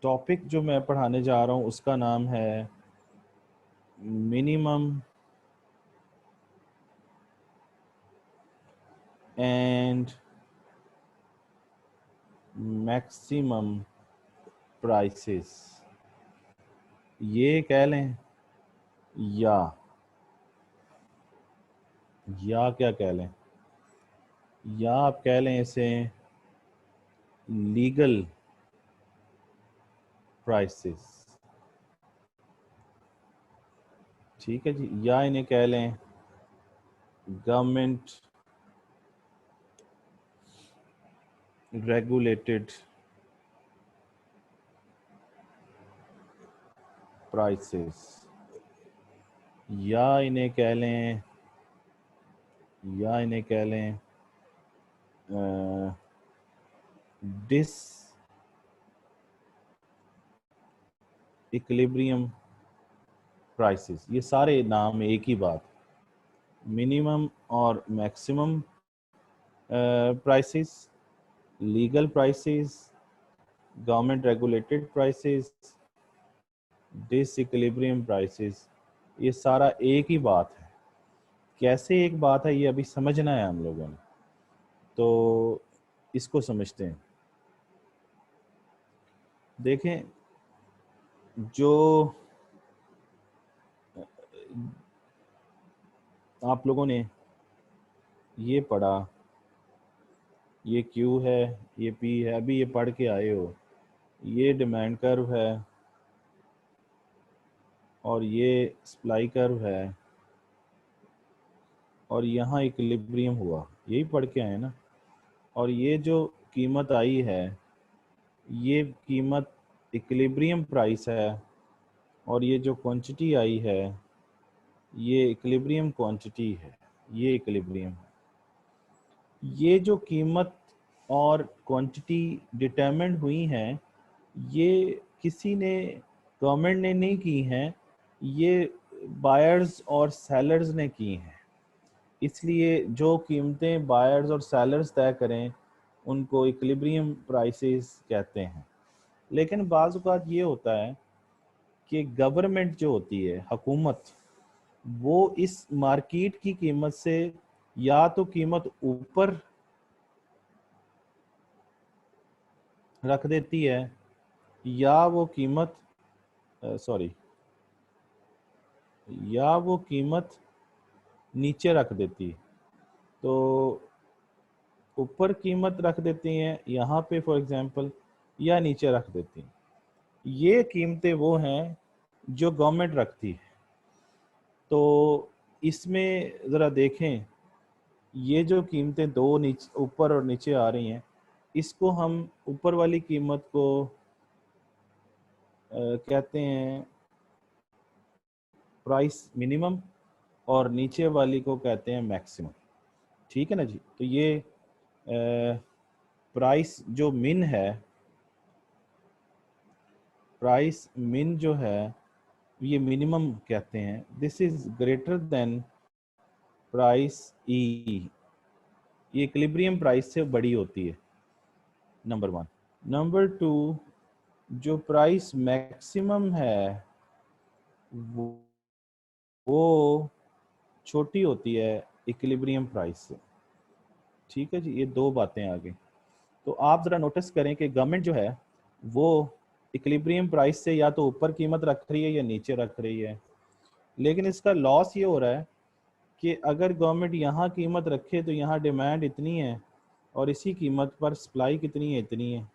टॉपिक जो मैं पढ़ाने जा रहा हूँ उसका नाम है मिनिमम एंड मैक्सिमम प्राइसेस। ये कह लें या क्या कह लें, या आप कह लें इसे लीगल प्राइसेस। ठीक है जी, या इन्हें कह लें गवर्नमेंट रेगुलेटेड प्राइसेस, या इन्हें कह लें डिस इक्विलिब्रियम प्राइसेस। ये सारे नाम एक ही बात, मिनिमम और maximum prices, legal prices, government regulated prices, disequilibrium prices, ये सारा एक ही बात है। कैसे एक बात है ये अभी समझना है हम लोगों ने, तो इसको समझते हैं। देखें, जो आप लोगों ने ये पढ़ा, ये क्यू है, ये पी है, अभी ये पढ़ के आए हो, ये डिमांड कर्व है और ये सप्लाई कर्व है और यहाँ इक्विलिब्रियम हुआ, यही पढ़ के आए ना। और ये जो कीमत आई है, ये कीमत इक्विलिब्रियम प्राइस है, और ये जो क्वांटिटी आई है ये इक्विलिब्रियम क्वांटिटी है, ये इक्विलिब्रियम है। ये जो कीमत और क्वांटिटी डिटरमिन्ड हुई हैं, ये किसी ने, गवर्नमेंट ने नहीं की हैं, ये बायर्स और सेलर्स ने की हैं। इसलिए जो कीमतें बायर्स और सेलर्स तय करें उनको इक्विलिब्रियम प्राइसेस कहते हैं। लेकिन बाज़ औक़ात ये होता है कि गवर्नमेंट जो होती है, हुकूमत, वो इस मार्केट की कीमत से या तो कीमत ऊपर रख देती है या वो कीमत या वो कीमत नीचे रख देती है। तो ऊपर कीमत रख देती हैं यहाँ पे फॉर एग्जांपल, या नीचे रख देती हैं। ये कीमतें वो हैं जो गवर्नमेंट रखती है। तो इसमें ज़रा देखें, ये जो कीमतें दो नीचे, ऊपर और नीचे आ रही हैं, इसको हम ऊपर वाली कीमत को कहते हैं प्राइस मिनिमम और नीचे वाली को कहते हैं मैक्सिमम। ठीक है ना जी। तो ये प्राइस जो मिन है, प्राइस मिन जो है ये मिनिमम कहते हैं। This is greater than price E, ये इक्विलिब्रियम प्राइस से बड़ी होती है। Number one. नंबर टू, जो प्राइस मैक्सिमम है वो छोटी होती है इक्विलिब्रियम प्राइस से। ठीक है जी, ये दो बातें आ गई। तो आप ज़रा नोटिस करें कि गवर्नमेंट जो है वो इक्विलिब्रियम प्राइस से या तो ऊपर कीमत रख रही है या नीचे रख रही है। लेकिन इसका लॉस ये हो रहा है कि अगर गवर्नमेंट यहाँ कीमत रखे तो यहाँ डिमांड इतनी है और इसी कीमत पर सप्लाई कितनी है, इतनी है।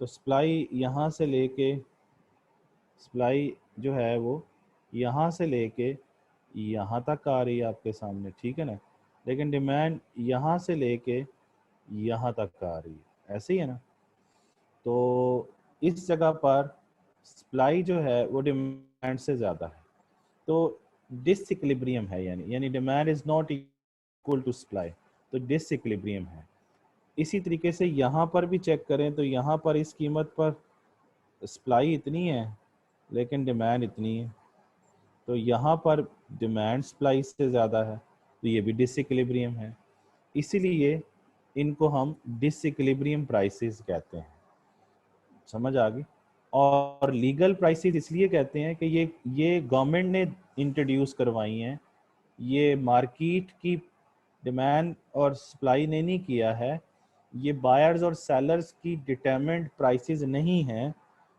तो सप्लाई यहाँ से लेके, सप्लाई जो है वो यहाँ से लेके यहाँ तक आ रही है आपके सामने, ठीक है ना। लेकिन डिमांड यहाँ से लेके यहाँ तक आ रही है, ऐसे ही है ना। तो इस जगह पर सप्लाई जो है वो डिमांड से ज़्यादा है, तो डिसइक्विलिब्रियम है, यानी demand is not equal to supply, तो डिसइक्विलिब्रियम है। इसी तरीके से यहाँ पर भी चेक करें तो यहाँ पर इस कीमत पर सप्लाई इतनी है लेकिन डिमांड इतनी है, तो यहाँ पर डिमांड सप्लाई से ज़्यादा है, तो ये भी डिसइक्विलिब्रियम है। इसीलिए इनको हम डिसइक्विलिब्रियम प्राइसेस कहते हैं। समझ आ गई। और लीगल प्राइसेस इसलिए कहते हैं कि ये गवर्नमेंट ने इंट्रोड्यूस करवाई हैं, ये मार्केट की डिमांड और सप्लाई ने नहीं किया है, ये बायर्स और सेलर्स की डिटरमिन्ड प्राइसेस नहीं हैं,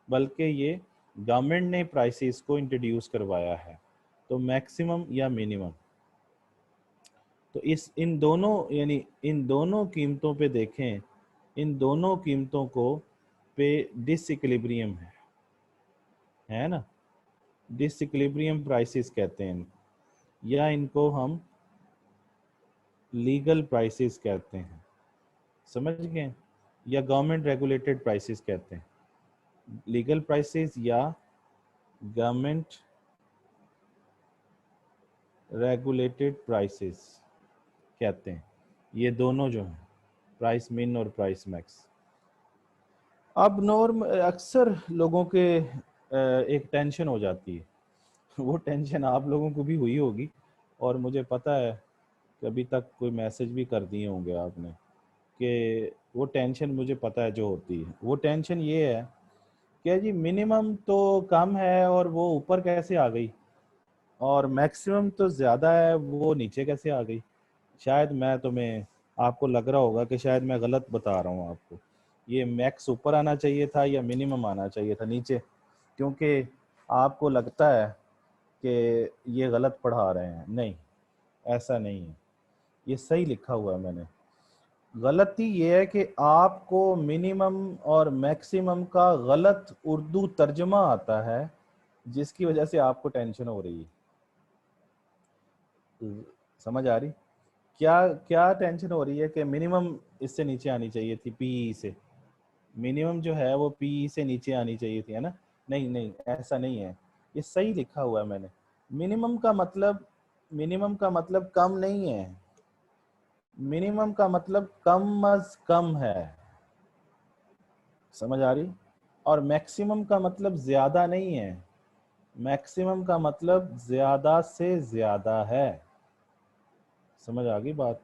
बल्कि ये गवर्नमेंट ने प्राइसेस को इंट्रोड्यूस करवाया है। तो मैक्सिमम या मिनिमम, तो इन दोनों, यानी इन दोनों कीमतों पे देखें, इन दोनों कीमतों को पे डिसइक्विलिब्रियम है ना। डिसइक्विलिब्रियम प्राइसेस कहते हैं, या इनको हम लीगल प्राइसेस कहते हैं, समझ गए, या गवर्नमेंट रेगुलेटेड प्राइसेस कहते हैं। लीगल प्राइसेस या गवर्नमेंट रेगुलेटेड प्राइसेस कहते हैं, ये दोनों जो हैं, प्राइस मिन और प्राइस मैक्स। अब नॉर्म अक्सर लोगों के एक टेंशन हो जाती है, वो टेंशन आप लोगों को भी हुई होगी, और मुझे पता है कि अभी तक कोई मैसेज भी कर दिए होंगे आपने, कि वो टेंशन मुझे पता है जो होती है। वो टेंशन ये है कि जी मिनिमम तो कम है और वो ऊपर कैसे आ गई, और मैक्सिमम तो ज़्यादा है वो नीचे कैसे आ गई। शायद मैं तुम्हें, आपको लग रहा होगा कि शायद मैं गलत बता रहा हूँ आपको, ये मैक्स ऊपर आना चाहिए था या मिनिमम आना चाहिए था नीचे, क्योंकि आपको लगता है कि ये गलत पढ़ा रहे हैं। नहीं, ऐसा नहीं है, ये सही लिखा हुआ है मैंने। गलती ये है कि आपको मिनिमम और मैक्सिमम का गलत उर्दू तर्जमा आता है, जिसकी वजह से आपको टेंशन हो रही है। समझ आ रही? क्या क्या टेंशन हो रही है कि मिनिमम इससे नीचे आनी चाहिए थी, पीई से। मिनिमम जो है वो पीई से नीचे आनी चाहिए थी, है ना। नहीं नहीं, ऐसा नहीं है, ये सही लिखा हुआ है मैंने। मिनिमम का मतलब, मिनिमम का मतलब कम नहीं है, मिनिमम का मतलब कम अज कम है। समझ आ रही? और मैक्सिमम का मतलब ज्यादा नहीं है, मैक्सिमम का मतलब ज्यादा से ज्यादा है। समझ आ गई बात?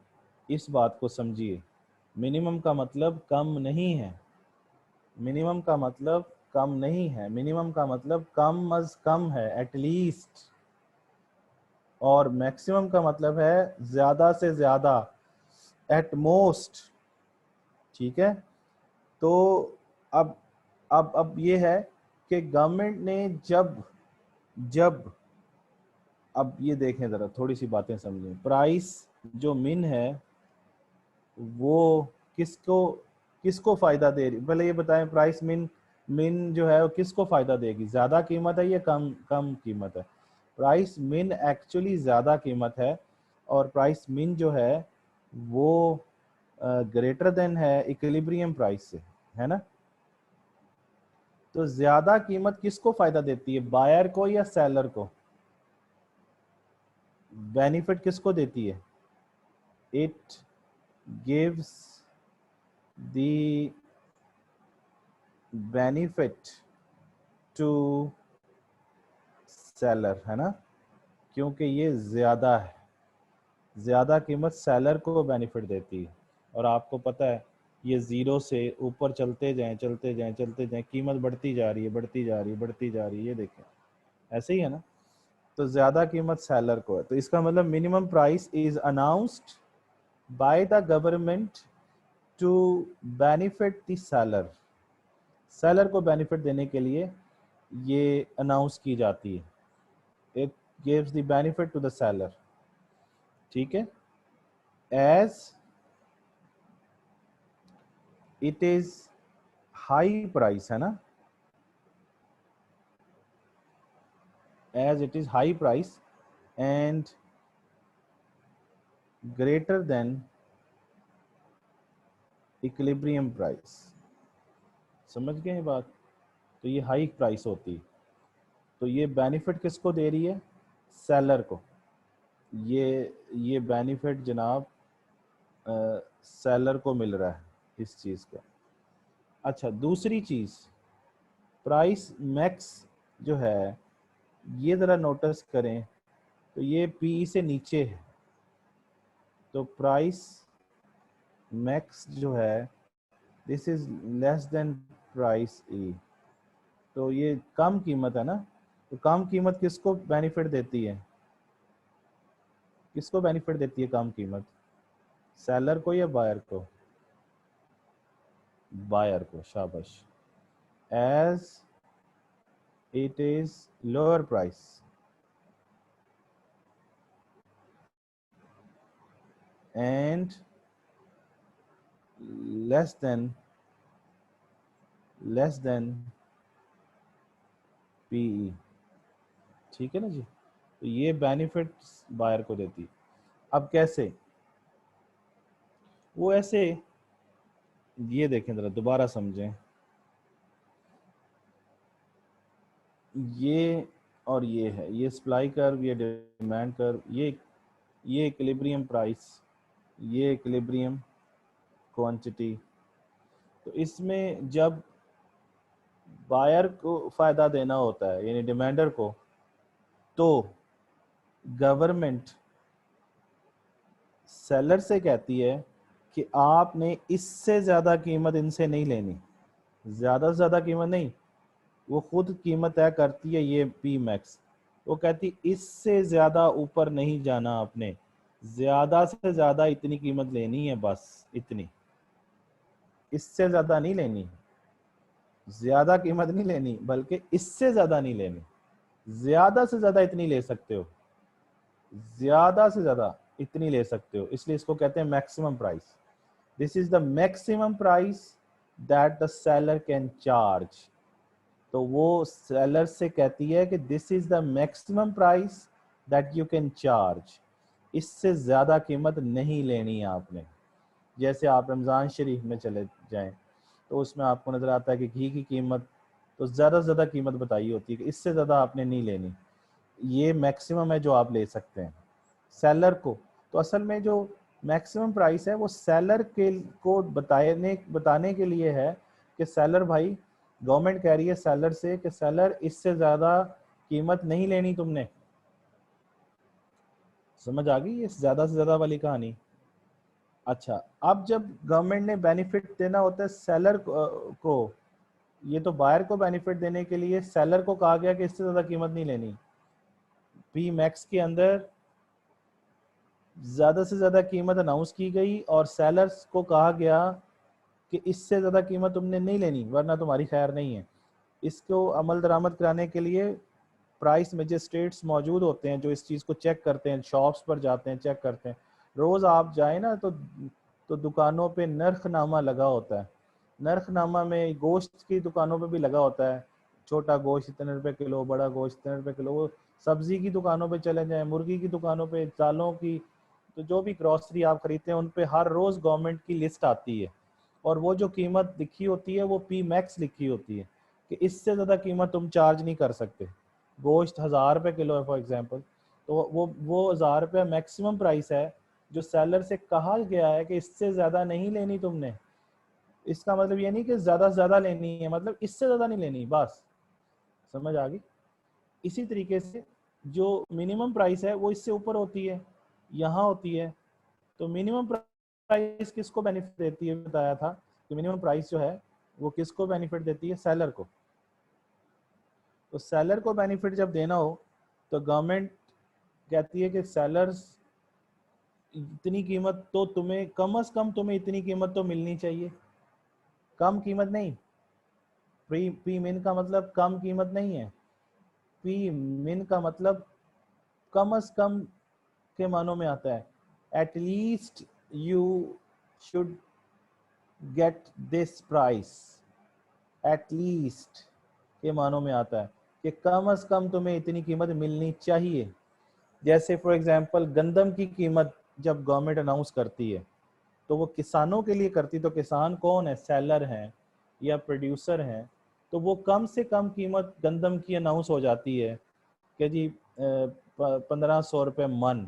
इस बात को समझिए, मिनिमम का मतलब कम नहीं है, मिनिमम का मतलब कम नहीं है, मिनिमम का मतलब कम अज कम है, एटलीस्ट। और मैक्सिमम का मतलब है ज्यादा से ज्यादा, एट मोस्ट। ठीक है। तो अब अब ये है कि गवर्नमेंट ने जब जब अब ये देखें, जरा थोड़ी सी बातें समझें। प्राइस जो मिन है वो किसको किसको फायदा दे रही, पहले ये बताएं। प्राइस मिन मिन जो है वो किसको फायदा देगी, ज्यादा कीमत है या कम कम कीमत है? प्राइस मिन एक्चुअली ज्यादा कीमत है, और प्राइस मिन जो है वो ग्रेटर देन है इक्विलिब्रियम प्राइस से, है ना। तो ज्यादा कीमत किसको फायदा देती है, बायर को या सेलर को? बेनिफिट किसको देती है? It gives the benefit to seller, है ना, क्योंकि ये ज्यादा है, ज्यादा कीमत सेलर को बेनिफिट देती है। और आपको पता है ये ज़ीरो से ऊपर चलते जाएं चलते जाएं चलते जाएं, कीमत बढ़ती जा रही है बढ़ती जा रही है बढ़ती जा रही है, ये देखें ऐसे ही है ना। तो ज़्यादा कीमत सेलर को है, तो इसका मतलब minimum price is announced by the government to benefit the seller. Seller को बेनिफिट देने के लिए ये अनाउंस की जाती है, it gives the benefit to the seller, ठीक है। As it is high price, है ना, as it is high price and greater than equilibrium price. समझ गए ये बात। तो ये हाई प्राइस होती है, तो ये बेनिफिट किसको दे रही है, सेलर को। ये बेनिफिट जनाब सेलर को मिल रहा है इस चीज़ का। अच्छा, दूसरी चीज़ प्राइस मैक्स जो है, ये ज़रा नोटिस करें, तो ये पीई से नीचे है, तो प्राइस मैक्स जो है this is less than price E, तो ये कम कीमत है ना। तो कम कीमत किसको बेनिफिट देती है, किसको बेनिफिट देती है कम कीमत, सेलर को या बायर को, बायर को, शाबाश। As it is lower price and less than PE, ठीक है ना जी। तो ये बेनिफिट बायर को देती है। अब कैसे, वो ऐसे, ये देखें जरा दोबारा समझें, ये और ये है, ये सप्लाई कर्व, ये डिमांड कर्व, ये इक्विलिब्रियम प्राइस, ये इक्विलिब्रियम क्वांटिटी। तो इसमें जब बायर को फायदा देना होता है यानी डिमांडर को, तो गवर्नमेंट सेलर से कहती है कि आपने इससे ज़्यादा कीमत इनसे नहीं लेनी, ज़्यादा से ज़्यादा कीमत नहीं, वो खुद कीमत तय करती है, ये पी मैक्स। वो कहती इससे ज़्यादा ऊपर नहीं जाना आपने, ज़्यादा से ज़्यादा इतनी कीमत लेनी है, बस इतनी, इससे ज़्यादा नहीं लेनी, ज़्यादा कीमत नहीं लेनी, बल्कि इससे ज़्यादा नहीं लेनी, ज़्यादा से ज़्यादा इतनी ले सकते हो, ज़्यादा से ज़्यादा इतनी ले सकते हो, इसलिए इसको कहते हैं maximum price. This is the maximum price that the seller can charge. तो वो सेलर से कहती है कि this is the maximum price that you can charge, इससे ज़्यादा कीमत नहीं लेनी है आपने। जैसे आप रमज़ान शरीफ में चले जाएं, तो उसमें आपको नज़र आता है कि घी की कीमत तो ज़्यादा से ज़्यादा कीमत बताई होती है कि इससे ज़्यादा आपने नहीं लेनी, ये मैक्सिमम है जो आप ले सकते हैं सेलर को। तो असल में जो मैक्सिमम प्राइस है वो सेलर के को बताने के लिए है कि सेलर भाई, गवर्नमेंट कह रही है सेलर से कि सेलर इससे ज़्यादा कीमत नहीं लेनी तुमने। समझ आ गई ये ज़्यादा से ज़्यादा वाली कहानी। अच्छा, अब जब गवर्नमेंट ने बेनिफिट देना होता है सेलर को, ये तो बायर को बेनिफिट देने के लिए सेलर को कहा गया कि इससे ज़्यादा कीमत नहीं लेनी। पी मैक्स के अंदर ज़्यादा से ज़्यादा कीमत अनाउंस की गई और सेलर्स को कहा गया कि इससे ज़्यादा कीमत तुमने नहीं लेनी वरना तुम्हारी खैर नहीं है। इसको अमल दरामद कराने के लिए प्राइस मजिस्ट्रेट्स मौजूद होते हैं जो इस चीज़ को चेक करते हैं, शॉप्स पर जाते हैं, चेक करते हैं। रोज़ आप जाए ना तो दुकानों पे नर्खनामा लगा होता है। नर्खनामा में गोश्त की दुकानों पे भी लगा होता है, छोटा गोश्त इतने रुपए किलो, बड़ा गोश्त इतने रुपए किलो। वो सब्जी की दुकानों पे चले जाएं, मुर्गी की दुकानों पे, दालों की, तो जो भी ग्रॉसरी आप खरीदते हैं उन पे हर रोज़ गवर्नमेंट की लिस्ट आती है और वो जो कीमत लिखी होती है वो पी मैक्स लिखी होती है कि इससे ज़्यादा कीमत तुम चार्ज नहीं कर सकते। गोश्त 1000 रुपये किलो है फॉर एग्जांपल, तो वो 1000 रुपये मैक्सिमम प्राइस है जो सेलर से कहा गया है कि इससे ज़्यादा नहीं लेनी तुमने। इसका मतलब ये नहीं कि ज़्यादा से ज़्यादा लेनी है, मतलब इससे ज़्यादा नहीं लेनी, बस। समझ आ गई। इसी तरीके से जो मिनिमम प्राइस है वो इससे ऊपर होती है, यहाँ होती है। तो मिनिमम प्राइस किसको बेनिफिट देती है बताया था, कि मिनिमम प्राइस जो है वो किसको बेनिफिट देती है, सेलर को। तो सेलर को बेनिफिट जब देना हो तो गवर्नमेंट कहती है कि सेलर्स इतनी कीमत तो तुम्हें कम से कम तुम्हें इतनी कीमत तो मिलनी चाहिए, कम कीमत नहीं। पी मिन का मतलब कम कीमत नहीं है, पी मिन का मतलब कम से कम के मानों में आता है। At least you should get this price, at least के मानों में आता है कि कम से कम तुम्हें इतनी कीमत मिलनी चाहिए। जैसे फॉर एग्जांपल गंदम की कीमत जब गवर्नमेंट अनाउंस करती है तो वो किसानों के लिए करती, तो किसान कौन है, सेलर हैं या प्रोड्यूसर हैं। तो वो कम से कम कीमत गंदम की अनाउंस हो जाती है कि जी 1500 रुपये मन,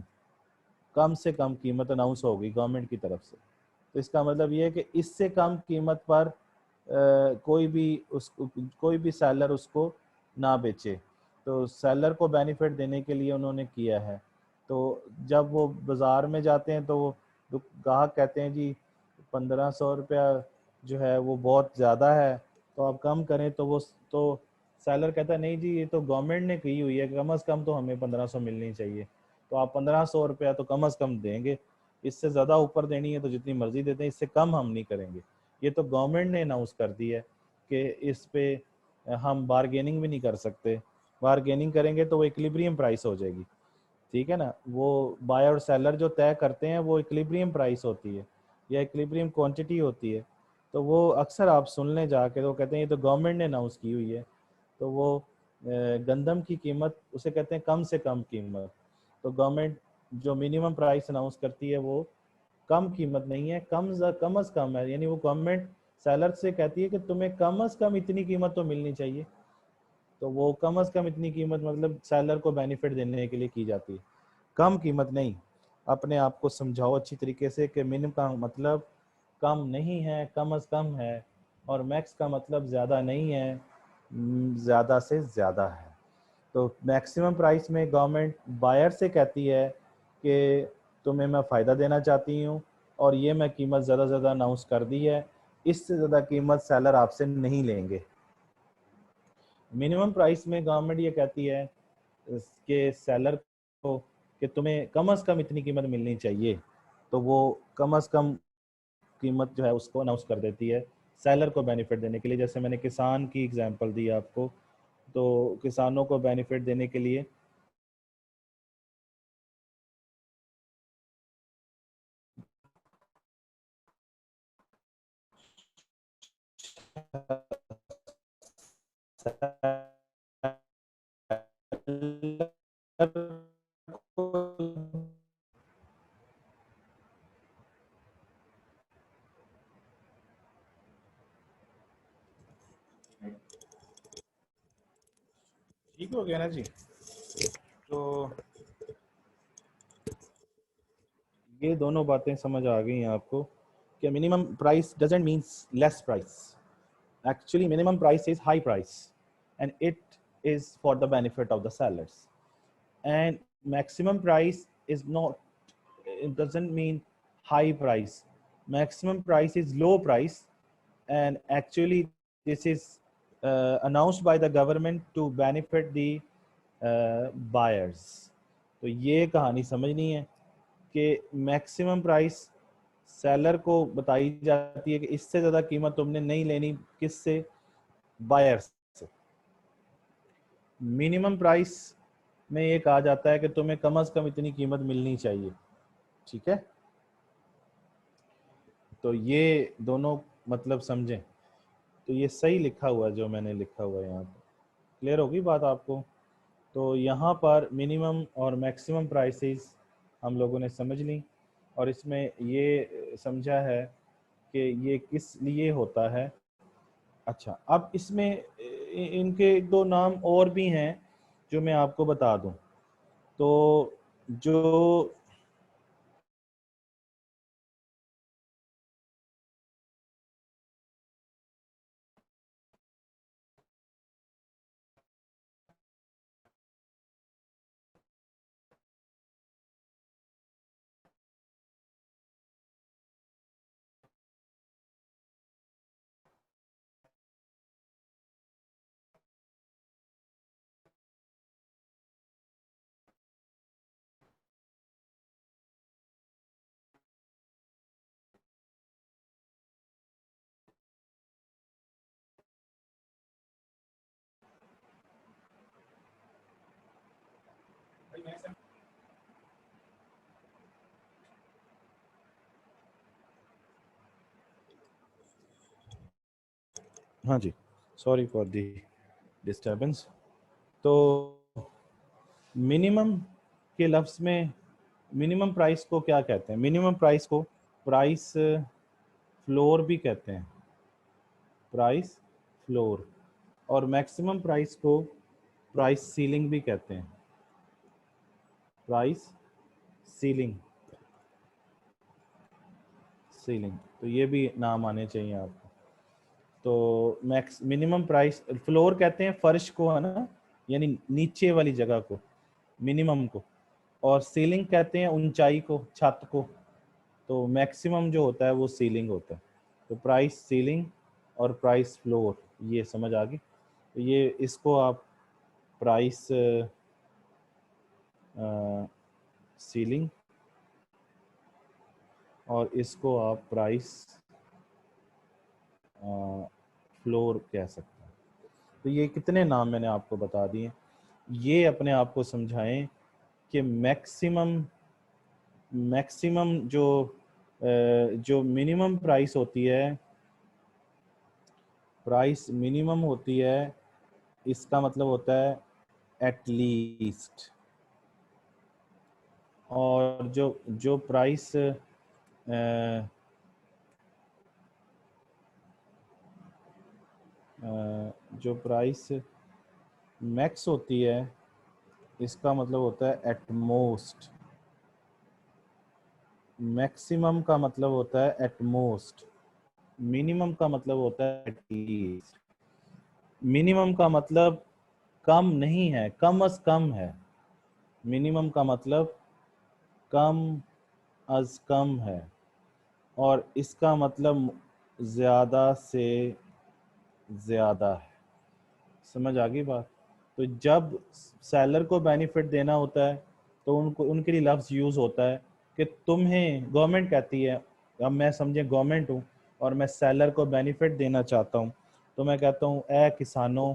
कम से कम कीमत अनाउंस होगी गवर्नमेंट की तरफ से। तो इसका मतलब ये है कि इससे कम कीमत पर कोई भी सेलर उसको ना बेचे। तो सेलर को बेनिफिट देने के लिए उन्होंने किया है। तो जब वो बाज़ार में जाते हैं तो वो ग्राहक कहते हैं जी 1500 रुपया जो है वो बहुत ज़्यादा है, तो आप कम करें। तो सेलर कहता है नहीं जी ये तो गवर्नमेंट ने की हुई है, कम से कम तो हमें 1500 मिलनी चाहिए, तो आप 1500 रुपया तो कम से कम देंगे, इससे ज़्यादा ऊपर देनी है तो जितनी मर्जी देते हैं, इससे कम हम नहीं करेंगे। ये तो गवर्नमेंट ने अनाउंस कर दी है कि इस पे हम बारगेनिंग भी नहीं कर सकते, बारगेनिंग करेंगे तो वो इक्विलिब्रियम प्राइस हो जाएगी। ठीक है ना, वो बायर और सेलर जो तय करते हैं वो इक्विलिब्रियम प्राइस होती है या इक्विलिब्रियम क्वांटिटी होती है। तो वो अक्सर आप सुन लें जाके तो कहते हैं ये तो गवर्नमेंट ने अनाउंस की हुई है। तो वो गंदम की कीमत उसे कहते हैं कम से कम कीमत। तो गवर्नमेंट जो मिनिमम प्राइस अनाउंस करती है वो कम कीमत नहीं है, कम से कम है, यानी वो गवर्नमेंट सेलर से कहती है कि तुम्हें कम से कम इतनी कीमत तो मिलनी चाहिए। तो वो कम से कम इतनी कीमत मतलब सेलर को बेनिफिट देने के लिए की जाती है, कम कीमत नहीं। अपने आप को समझाओ अच्छी तरीके से कि मिनिमम का मतलब कम नहीं है, कम से कम है, और मैक्स का मतलब ज़्यादा नहीं है, ज़्यादा से ज़्यादा है। तो मैक्सिमम प्राइस में गवर्नमेंट बायर से कहती है कि तुम्हें मैं फ़ायदा देना चाहती हूँ और ये मैं कीमत ज़्यादा से ज़्यादा अनाउंस कर दी है, इससे ज़्यादा कीमत सेलर आपसे नहीं लेंगे। मिनिमम प्राइस में गवर्नमेंट ये कहती है कि सेलर को कि तुम्हें कम से कम इतनी कीमत मिलनी चाहिए, तो वो कम से कम कीमत जो है उसको अनाउंस कर देती है सेलर को बेनिफिट देने के लिए। जैसे मैंने किसान की एग्जांपल दी आपको, तो किसानों को बेनिफिट देने के लिए ठीक हो गया ना जी। तो ये दोनों बातें समझ आ गई हैं आपको कि minimum price doesn't means less price. Actually, minimum price is high price, and it is for the benefit of the sellers. And maximum price is not, it doesn't mean high price. Maximum price is low price, and actually this is announced by the government to benefit the buyers. तो ये कहानी समझनी है कि maximum price seller को बताई जाती है कि इससे ज़्यादा कीमत तुमने नहीं लेनी, किससे, बायर्स से। मिनिमम प्राइस में ये कहा जाता है कि तुम्हें कम से कम इतनी कीमत मिलनी चाहिए। ठीक है, तो ये दोनों मतलब समझें। तो ये सही लिखा हुआ है जो मैंने लिखा हुआ है यहाँ पर, क्लियर होगी बात आपको। तो यहाँ पर मिनिमम और मैक्सिमम प्राइसेस हम लोगों ने समझ ली, और इसमें ये समझा है कि ये किस लिए होता है। अच्छा, अब इसमें इनके एक दो नाम और भी हैं जो मैं आपको बता दूं। तो जो हाँ जी, सॉरी फॉर दी डिस्टर्बेंस। तो मिनिमम के लफ्ज़ में मिनिमम प्राइस को क्या कहते हैं? मिनिमम प्राइस को प्राइस फ्लोर भी कहते हैं, प्राइस फ्लोर। और मैक्सिमम प्राइस को प्राइस सीलिंग भी कहते हैं, प्राइस सीलिंग। सीलिंग तो ये भी नाम आने चाहिए आपको। तो मैक्स मिनिमम प्राइस, फ्लोर कहते हैं फर्श को, है ना, यानी नीचे वाली जगह को, मिनिमम को। और सीलिंग कहते हैं ऊंचाई को, छत को। तो मैक्सिमम जो होता है वो सीलिंग होता है। तो प्राइस सीलिंग और प्राइस फ्लोर, ये समझ आ गई। तो ये इसको आप प्राइस सीलिंग और इसको आप प्राइस फ्लोर कह सकते हैं। तो ये कितने नाम मैंने आपको बता दिए। ये अपने आप को समझाएं कि मैक्सिमम मैक्सिमम जो मिनिमम प्राइस होती है, प्राइस मिनिमम होती है, इसका मतलब होता है एट लीस्ट। और जो जो प्राइस जो प्राइस मैक्स होती है, इसका मतलब होता है एट मोस्ट। मैक्सिमम का मतलब होता है एट मोस्ट, मिनिमम का मतलब होता है एट लीस्ट। मिनिमम का मतलब कम नहीं है, कम अज कम है। मिनिमम का मतलब कम अज कम है। और इसका मतलब ज़्यादा से ज़्यादा है। समझ आ गई बात? तो जब सेलर को बेनिफिट देना होता है तो उनको उनके लिए लफ्ज़ यूज़ होता है कि तुम्हें, गवर्नमेंट कहती है, अब मैं समझे गवर्नमेंट हूँ और मैं सेलर को बेनिफिट देना चाहता हूँ, तो मैं कहता हूँ ए किसानों,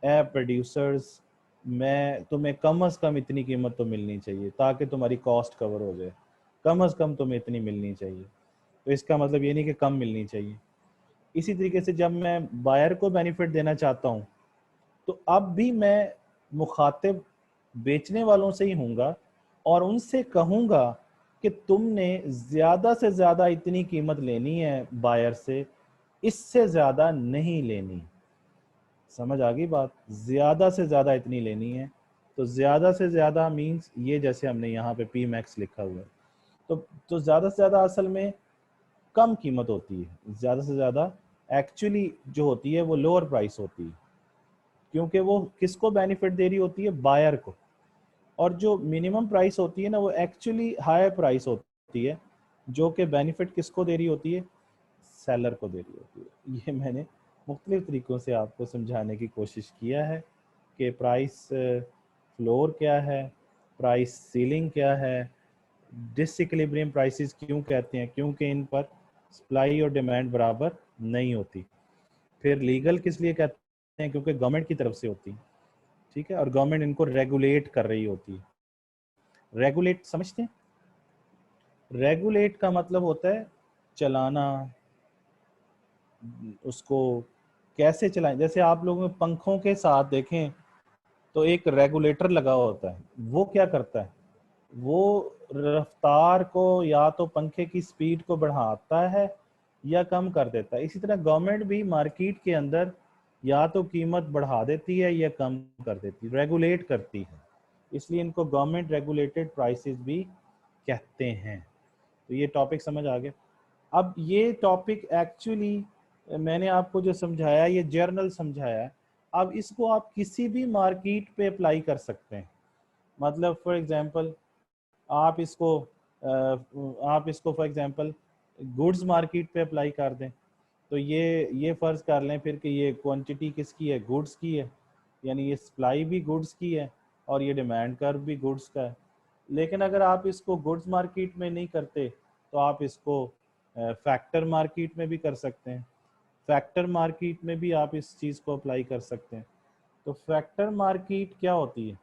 ए प्रोड्यूसर्स, मैं तुम्हें कम से कम इतनी कीमत तो मिलनी चाहिए ताकि तुम्हारी कॉस्ट कवर हो जाए। कम से कम तुम्हें इतनी मिलनी चाहिए। तो इसका मतलब ये नहीं कि कम मिलनी चाहिए। इसी तरीके से जब मैं बायर को बेनिफिट देना चाहता हूँ तो अब भी मैं मुखातिब बेचने वालों से ही हूँगा और उनसे कहूँगा कि तुमने ज़्यादा से ज़्यादा इतनी कीमत लेनी है बायर से, इससे ज़्यादा नहीं लेनी। समझ आ गई बात? ज़्यादा से ज़्यादा इतनी लेनी है। तो ज़्यादा से ज़्यादा मीन्स ये, जैसे हमने यहाँ पे पी मैक्स लिखा हुआ है, तो ज़्यादा से ज़्यादा असल में कम कीमत होती है। ज़्यादा से ज़्यादा एक्चुअली जो होती है वो लोअर प्राइस होती है, क्योंकि वो किसको बेनिफिट दे रही होती है? बायर को। और जो मिनिमम प्राइस होती है ना, वो एक्चुअली हाई प्राइस होती है, जो कि बेनिफिट किसको दे रही होती है? सेलर को दे रही होती है। ये मैंने मुख्तलिफ तरीक़ों से आपको समझाने की कोशिश किया है कि प्राइस फ्लोर क्या है, प्राइस सीलिंग क्या है, डिसइक्विलिब्रियम प्राइसेस क्यों कहते हैं, क्योंकि इन पर सप्लाई और डिमांड बराबर नहीं होती। फिर लीगल किस लिए कहते हैं? क्योंकि गवर्नमेंट की तरफ से होती है, ठीक है, और गवर्नमेंट इनको रेगुलेट कर रही होती है। रेगुलेट समझते हैं? रेगुलेट का मतलब होता है चलाना, उसको कैसे चलाएं। जैसे आप लोगों पंखों के साथ देखें तो एक रेगुलेटर लगा होता है, वो क्या करता है? वो रफ्तार को या तो पंखे की स्पीड को बढ़ाता है या कम कर देता है। इसी तरह गवर्नमेंट भी मार्केट के अंदर या तो कीमत बढ़ा देती है या कम कर देती है, रेगुलेट करती है। इसलिए इनको गवर्नमेंट रेगुलेटेड प्राइसेस भी कहते हैं। तो ये टॉपिक समझ आ गया। अब ये टॉपिक एक्चुअली मैंने आपको जो समझाया, ये जर्नल समझाया है। अब इसको आप किसी भी मार्केट पे अप्लाई कर सकते हैं। मतलब फॉर एग्जांपल आप इसको फॉर एग्जांपल गुड्स मार्केट पे अप्लाई कर दें। तो ये फ़र्ज़ कर लें फिर कि ये क्वांटिटी किसकी है? गुड्स की है, यानी ये सप्लाई भी गुड्स की है और ये डिमांड कर्व भी गुड्स का है। लेकिन अगर आप इसको गुड्स मार्केट में नहीं करते तो आप इसको फैक्टर मार्केट में भी कर सकते हैं। फैक्टर मार्केट में भी आप इस चीज़ को अप्लाई कर सकते हैं। तो फैक्टर मार्केट क्या होती है?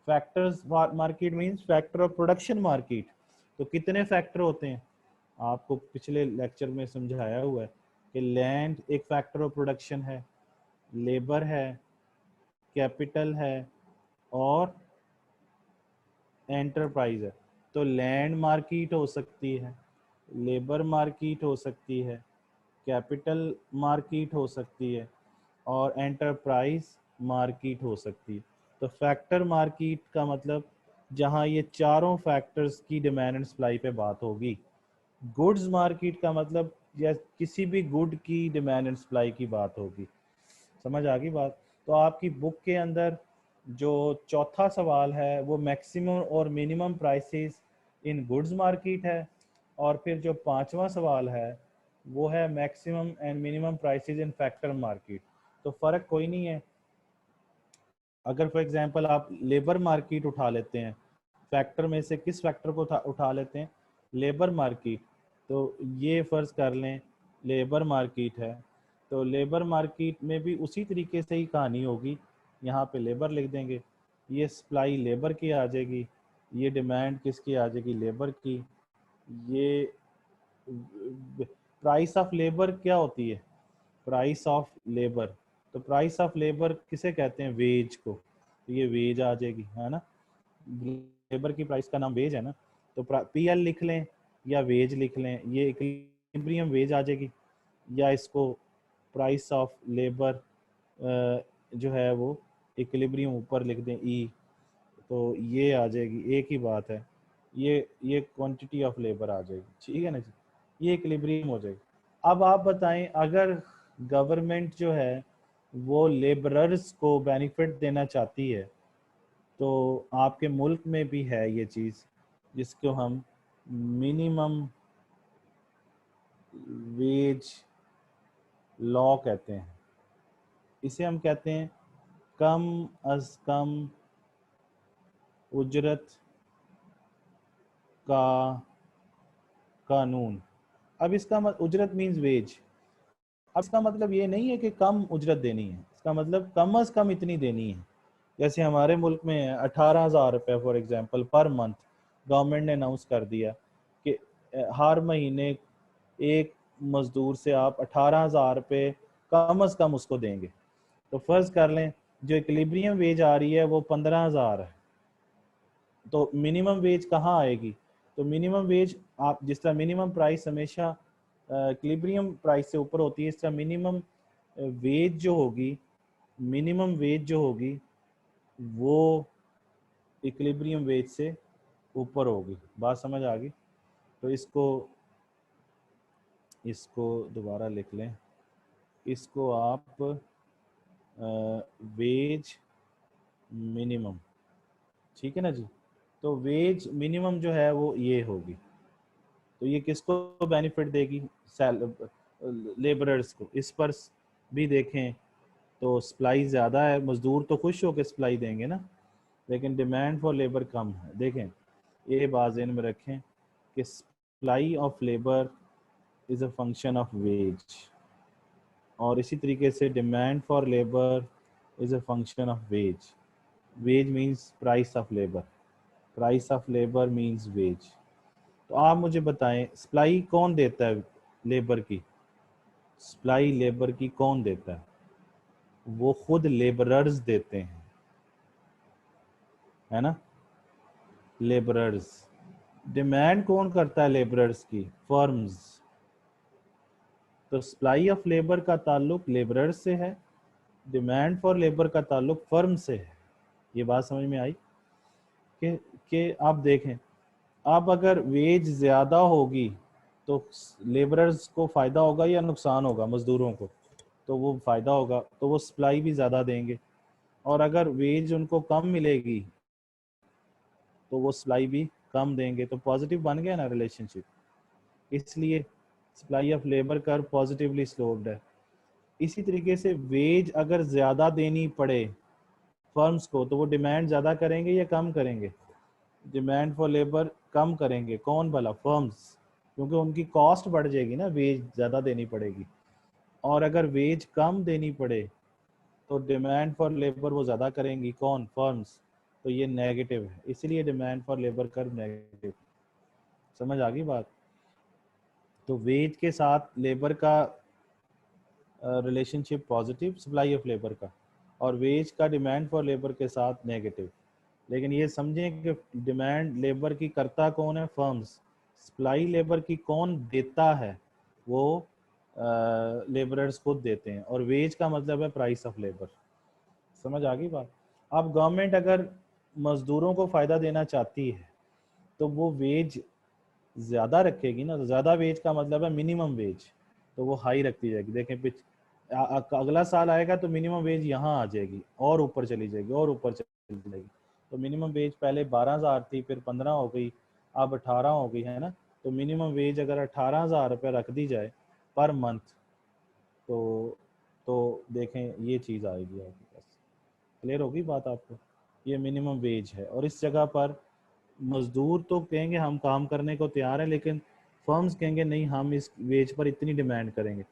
Factors market means factor of production market. तो कितने फैक्टर होते हैं? आपको पिछले लेक्चर में समझाया हुआ है कि लैंड एक फैक्टर ऑफ प्रोडक्शन है, लेबर है, कैपिटल है और एंटरप्राइज है। तो लैंड मार्केट हो सकती है, लेबर मार्केट हो सकती है, कैपिटल मार्केट हो सकती है और एंटरप्राइज मार्केट हो सकती है। तो फैक्टर मार्केट का मतलब जहां ये चारों फैक्टर्स की डिमांड एंड सप्लाई पे बात होगी। गुड्स मार्केट का मतलब या किसी भी गुड की डिमांड एंड सप्लाई की बात होगी। समझ आ गई बात? तो आपकी बुक के अंदर जो चौथा सवाल है वो मैक्सिमम और minimum prices in goods market है, और फिर जो पांचवा सवाल है वो है maximum and minimum prices in factor market. तो फर्क कोई नहीं है। अगर फॉर एग्जांपल आप लेबर मार्केट उठा लेते हैं, फैक्टर में से किस फैक्टर को उठा लेते हैं? Labour market. तो ये फर्ज कर लें लेबर मार्केट है, तो लेबर मार्केट में भी उसी तरीके से ही कहानी होगी। यहाँ पे लेबर लिख देंगे, ये सप्लाई लेबर की आ जाएगी, ये डिमांड किसकी आ जाएगी? लेबर की। ये प्राइस ऑफ लेबर क्या होती है? Price of labour. तो प्राइस ऑफ लेबर किसे कहते हैं? वेज को। तो ये वेज आ जाएगी, है ना? लेबर की प्राइस का नाम वेज है ना। तो पीएल लिख लें या वेज लिख लें, ये इक्विलिब्रियम वेज आ जाएगी, या इसको प्राइस ऑफ लेबर जो है वो इक्विलिब्रियम ऊपर लिख दें ई, तो ये आ जाएगी, एक ही बात है। ये क्वांटिटी ऑफ लेबर आ जाएगी, ठीक है ना जी? ये इक्विलिब्रियम हो जाएगी। अब आप बताएं, अगर गवर्नमेंट जो है वो लेबरर्स को बेनिफिट देना चाहती है, तो आपके मुल्क में भी है ये चीज़ जिसको हम मिनिमम वेज लॉ कहते हैं। इसे हम कहते हैं कम अज कम उजरत का कानून। अब इसका उजरत मीन्स वेज। अब इसका मतलब ये नहीं है कि कम उजरत देनी है, इसका मतलब कम अज कम इतनी देनी है। जैसे हमारे मुल्क में है 18,000 रुपये for example per month, government ने अनाउंस कर दिया कि हर महीने एक मजदूर से आप 18,000 रुपये कम अज कम उसको देंगे। तो फर्ज कर लें जो इक्विलिब्रियम वेज आ रही है वो 15,000 है, तो मिनिमम वेज कहाँ आएगी? तो मिनिमम वेज, आप जिस तरह मिनिमम प्राइस हमेशा इक्विलिब्रियम प्राइस से ऊपर होती है, इस तरह मिनिमम वेज जो होगी, मिनिमम वेज जो होगी वो इक्विलिब्रियम वेज से ऊपर होगी। बात समझ आ गई? तो इसको दोबारा लिख लें, इसको आप वेज मिनिमम, ठीक है ना जी? तो वेज मिनिमम जो है वो ये होगी। तो ये किसको बेनिफिट देगी? लेबरर्स को। इस पर भी देखें तो सप्लाई ज़्यादा है, मजदूर तो खुश होकर सप्लाई देंगे ना, लेकिन डिमांड फॉर लेबर कम है। देखें, ये बात ज़हन में रखें कि supply of labour is a function of wage, और इसी तरीके से demand for labour is a function of wage. Wage means price of labour, price of labour means wage. तो आप मुझे बताएं, सप्लाई कौन देता है लेबर की? सप्लाई लेबर की कौन देता है? वो खुद लेबरर्स देते हैं, है ना? लेबरर्स। डिमांड कौन करता है लेबरर्स की? फर्म्स। तो सप्लाई ऑफ लेबर का ताल्लुक लेबरर्स से है, डिमांड फॉर लेबर का ताल्लुक फर्म से है। ये बात समझ में आई कि आप देखें, अब अगर वेज ज़्यादा होगी तो लेबरर्स को फ़ायदा होगा या नुकसान होगा? मज़दूरों को तो वो फ़ायदा होगा, तो वो सप्लाई भी ज़्यादा देंगे। और अगर वेज उनको कम मिलेगी तो वो सप्लाई भी कम देंगे। तो पॉजिटिव बन गया ना रिलेशनशिप। इसलिए supply of labour curve positively sloped है। इसी तरीके से वेज अगर ज़्यादा देनी पड़े फर्म्स को तो वो डिमांड ज़्यादा करेंगे या कम करेंगे? डिमांड फॉर लेबर कम करेंगे। कौन भला? फर्म्स, क्योंकि उनकी कॉस्ट बढ़ जाएगी ना, वेज ज़्यादा देनी पड़ेगी। और अगर वेज कम देनी पड़े तो डिमांड फॉर लेबर वो ज़्यादा करेंगी। कौन? फर्म्स। तो ये नेगेटिव है, इसलिए demand for labour curve negative. समझ आ गई बात? तो वेज के साथ लेबर का relationship positive supply of labour का, और वेज का डिमांड फॉर लेबर के साथ नेगेटिव। लेकिन ये समझें कि डिमांड लेबर की करता कौन है, फर्म्स। सप्लाई लेबर की कौन देता है, वो लेबरर्स खुद देते हैं। और वेज का मतलब है प्राइस ऑफ लेबर। समझ आ गई बात। अब गवर्नमेंट अगर मजदूरों को फायदा देना चाहती है तो वो वेज ज्यादा रखेगी ना। तो ज्यादा वेज का मतलब है मिनिमम वेज, तो वो हाई रखती जाएगी। देखें अगला साल आएगा तो मिनिमम वेज यहाँ आ जाएगी और ऊपर चली जाएगी और ऊपर चली जाएगी। तो मिनिमम वेज पहले 12,000 थी, फिर 15 हो गई, अब 18 हो गई, है ना। तो मिनिमम वेज अगर 18,000 रुपये रख दी जाए पर मंथ, तो देखें ये चीज़ आएगी आपके पास। क्लियर होगी बात आपको। ये मिनिमम वेज है। और इस जगह पर मजदूर तो कहेंगे हम काम करने को तैयार हैं, लेकिन फर्म्स कहेंगे नहीं, हम इस वेज पर इतनी डिमांड करेंगे।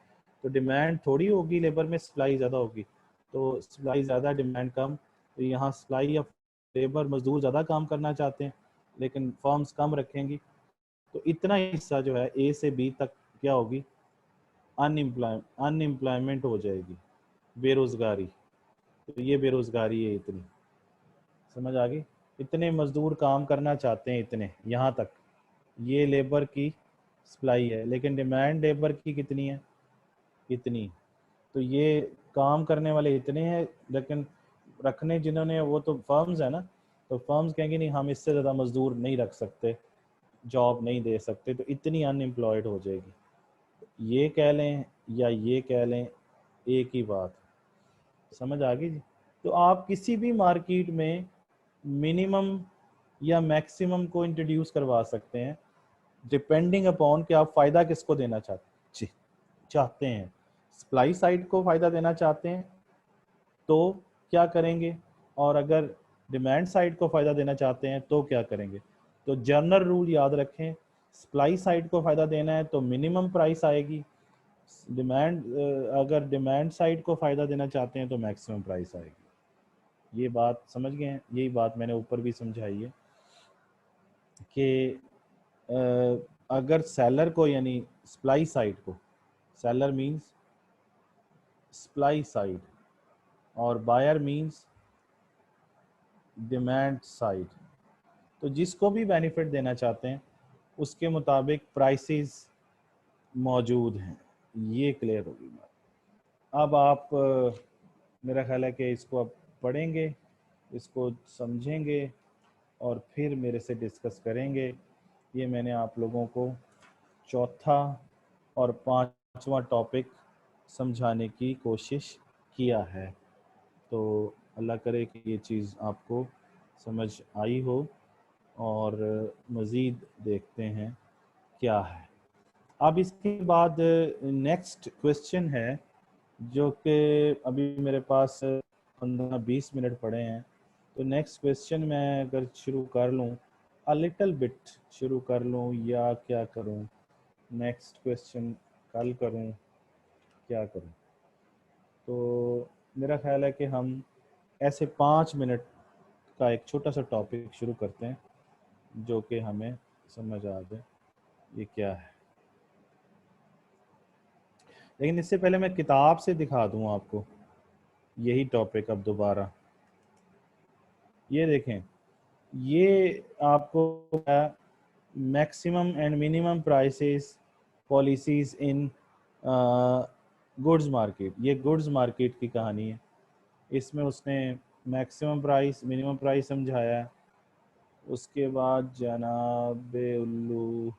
तो डिमांड थोड़ी होगी लेबर में, सप्लाई ज़्यादा होगी। तो सप्लाई ज़्यादा डिमांड कम, तो यहाँ सप्लाई ऑफ लेबर, मजदूर ज़्यादा काम करना चाहते हैं लेकिन फर्म्स कम रखेंगी। तो इतना हिस्सा जो है ए से बी तक क्या होगी, अनएम्प्लॉयमेंट हो जाएगी, बेरोजगारी। तो ये बेरोजगारी है इतनी। समझ आ गई। इतने मजदूर काम करना चाहते हैं, इतने यहाँ तक। ये लेबर की सप्लाई है, लेकिन डिमांड लेबर की कितनी है, इतनी। तो ये काम करने वाले इतने हैं, लेकिन रखने जिन्होंने वो तो फर्म्स है ना। तो फर्म्स कहेंगे नहीं, हम इससे ज़्यादा मजदूर नहीं रख सकते, जॉब नहीं दे सकते, तो इतनी अनएम्प्लॉयड हो जाएगी। ये कह लें या ये कह लें, एक ही बात। समझ आ गई जी। तो आप किसी भी मार्केट में मिनिमम या मैक्सिमम को इंट्रोड्यूस करवा सकते हैं, डिपेंडिंग अपॉन कि आप फायदा किसको देना चाहते हैं। सप्लाई साइड को फायदा देना चाहते हैं तो क्या करेंगे, और अगर डिमांड साइड को फायदा देना चाहते हैं तो क्या करेंगे। तो जनरल रूल याद रखें, सप्लाई साइड को फायदा देना है तो मिनिमम प्राइस आएगी, डिमांड अगर डिमांड साइड को फायदा देना चाहते हैं तो मैक्सिमम प्राइस आएगी। ये बात समझ गए हैं। यही बात मैंने ऊपर भी समझाई है कि अगर सेलर को, यानी सप्लाई साइड को, सेलर मींस सप्लाई साइड और बायर मींस डिमांड साइड, तो जिसको भी बेनिफिट देना चाहते हैं उसके मुताबिक प्राइसेस मौजूद हैं। ये क्लियर होगी बात। अब आप मेरा ख्याल है कि इसको आप पढ़ेंगे, इसको समझेंगे और फिर मेरे से डिस्कस करेंगे। ये मैंने आप लोगों को चौथा और पांचवा टॉपिक समझाने की कोशिश किया है। तो अल्लाह करे कि ये चीज़ आपको समझ आई हो। और मज़ीद देखते हैं क्या है। अब इसके बाद नेक्स्ट क्वेश्चन है, जो कि अभी मेरे पास 15-20 मिनट पड़े हैं। तो नेक्स्ट क्वेश्चन मैं अगर शुरू कर लूँ, अ लिटिल बिट शुरू कर लूँ या क्या करूँ, नेक्स्ट क्वेश्चन कल करूँ, क्या करूँ। तो मेरा ख्याल है कि हम ऐसे 5 मिनट का एक छोटा सा टॉपिक शुरू करते हैं जो कि हमें समझ आ जाए ये क्या है। लेकिन इससे पहले मैं किताब से दिखा दूं आपको यही टॉपिक अब दोबारा। ये देखें, ये आपको maximum and minimum prices policies in goods market. ये गुड्स मार्केट की कहानी है। इसमें उसने मैक्सिमम प्राइस, मिनिमम प्राइस समझाया है। उसके बाद जनाब उल्लू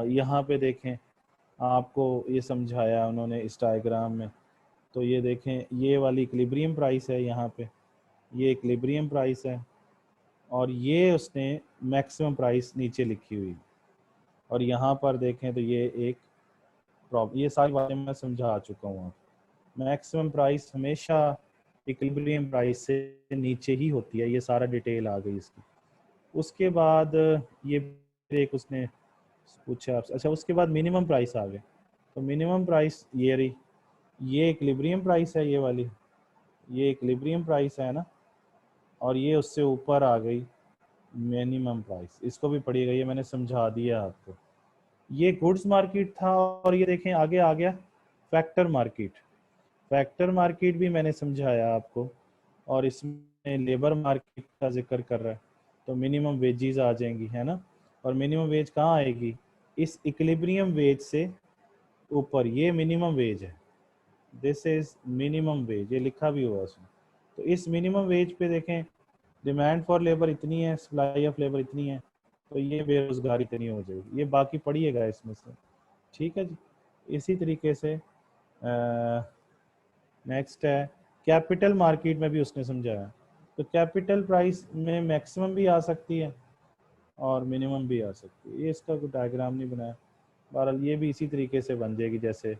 यहाँ पे देखें, आपको ये समझाया उन्होंने इस डायग्राम में। तो ये देखें, ये वाली इक्विलिब्रियम प्राइस है, यहाँ पे ये इक्विलिब्रियम प्राइस है, और ये उसने मैक्सिमम प्राइस नीचे लिखी हुई। और यहाँ पर देखें तो ये एक प्रॉब्लम, ये सारी बातें मैं समझा चुका हूँ। मैक्सिमम प्राइस हमेशा इक्विलिब्रियम प्राइस से नीचे ही होती है। ये सारा डिटेल आ गई इसकी। उसके बाद ये एक उसने पूछा आपसे। अच्छा, उसके बाद मिनिमम प्राइस आ गए। तो मिनिमम प्राइस ये रही, ये इक्विलिब्रियम प्राइस है, ये वाली ये इक्विलिब्रियम प्राइस है ना। और ये उससे ऊपर आ गई मिनिमम प्राइस। इसको भी पढ़िएगा, ये मैंने समझा दिया आपको। ये गुड्स मार्केट था। और ये देखें आगे आ गया फैक्टर मार्केट, फैक्टर मार्केट भी मैंने समझाया आपको, और इसमें लेबर मार्केट का जिक्र कर रहा है। तो मिनिमम वेजेस आ जाएंगी, है ना, और मिनिमम वेज कहाँ आएगी, इस इक्विलिब्रियम वेज से ऊपर, ये मिनिमम वेज है, दिस इज मिनिमम वेज, ये लिखा भी हुआ है उसमें। तो इस मिनिमम वेज पे देखें, डिमांड फॉर लेबर इतनी है, सप्लाई ऑफ लेबर इतनी है, तो ये बेरोजगारी इतनी हो जाएगी, ये बाकी पढ़िएगा इसमें से, ठीक है जी। इसी तरीके से नेक्स्ट है कैपिटल मार्केट में भी उसने समझाया। तो कैपिटल प्राइस में मैक्सिमम भी आ सकती है और मिनिमम भी आ सकती है, ये इसका कोई डायग्राम नहीं बनाया, बहरहाल ये भी इसी तरीके से बन जाएगी जैसे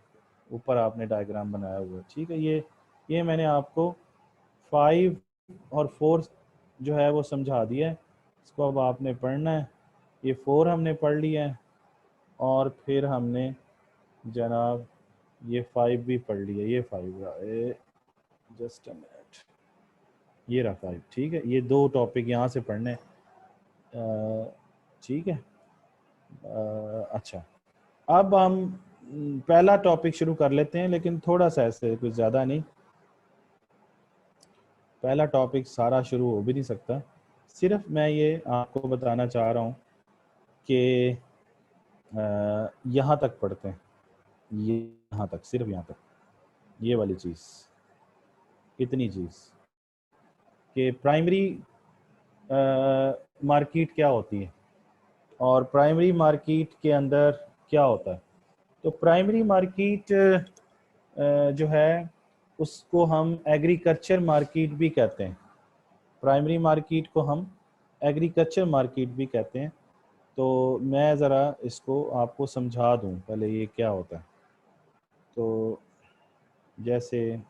ऊपर आपने डायग्राम बनाया हुआ है, ठीक है। ये मैंने आपको 5 और 4 जो है वो समझा दिया है, इसको अब आपने पढ़ना है। ये 4 हमने पढ़ लिया है, और फिर हमने जनाब ये 5 भी पढ़ लिया, ये 5 रहा, जस्ट अ मिनट, ये रहा 5, ठीक है। ये 2 टॉपिक यहाँ से पढ़ने, ठीक है। अच्छा, अब हम पहला टॉपिक शुरू कर लेते हैं, लेकिन थोड़ा सा ऐसे, कुछ ज़्यादा नहीं, पहला टॉपिक सारा शुरू हो भी नहीं सकता, सिर्फ मैं ये आपको बताना चाह रहा हूँ कि यहाँ तक पढ़ते हैं, ये यहाँ तक, सिर्फ यहाँ तक, ये वाली चीज़, इतनी चीज़ कि प्राइमरी मार्केट क्या होती है और प्राइमरी मार्केट के अंदर क्या होता है। तो प्राइमरी मार्केट जो है उसको हम एग्रीकल्चर मार्केट भी कहते हैं, प्राइमरी मार्केट को हम एग्रीकल्चर मार्केट भी कहते हैं। तो मैं ज़रा इसको आपको समझा दूं पहले ये क्या होता है। तो जैसे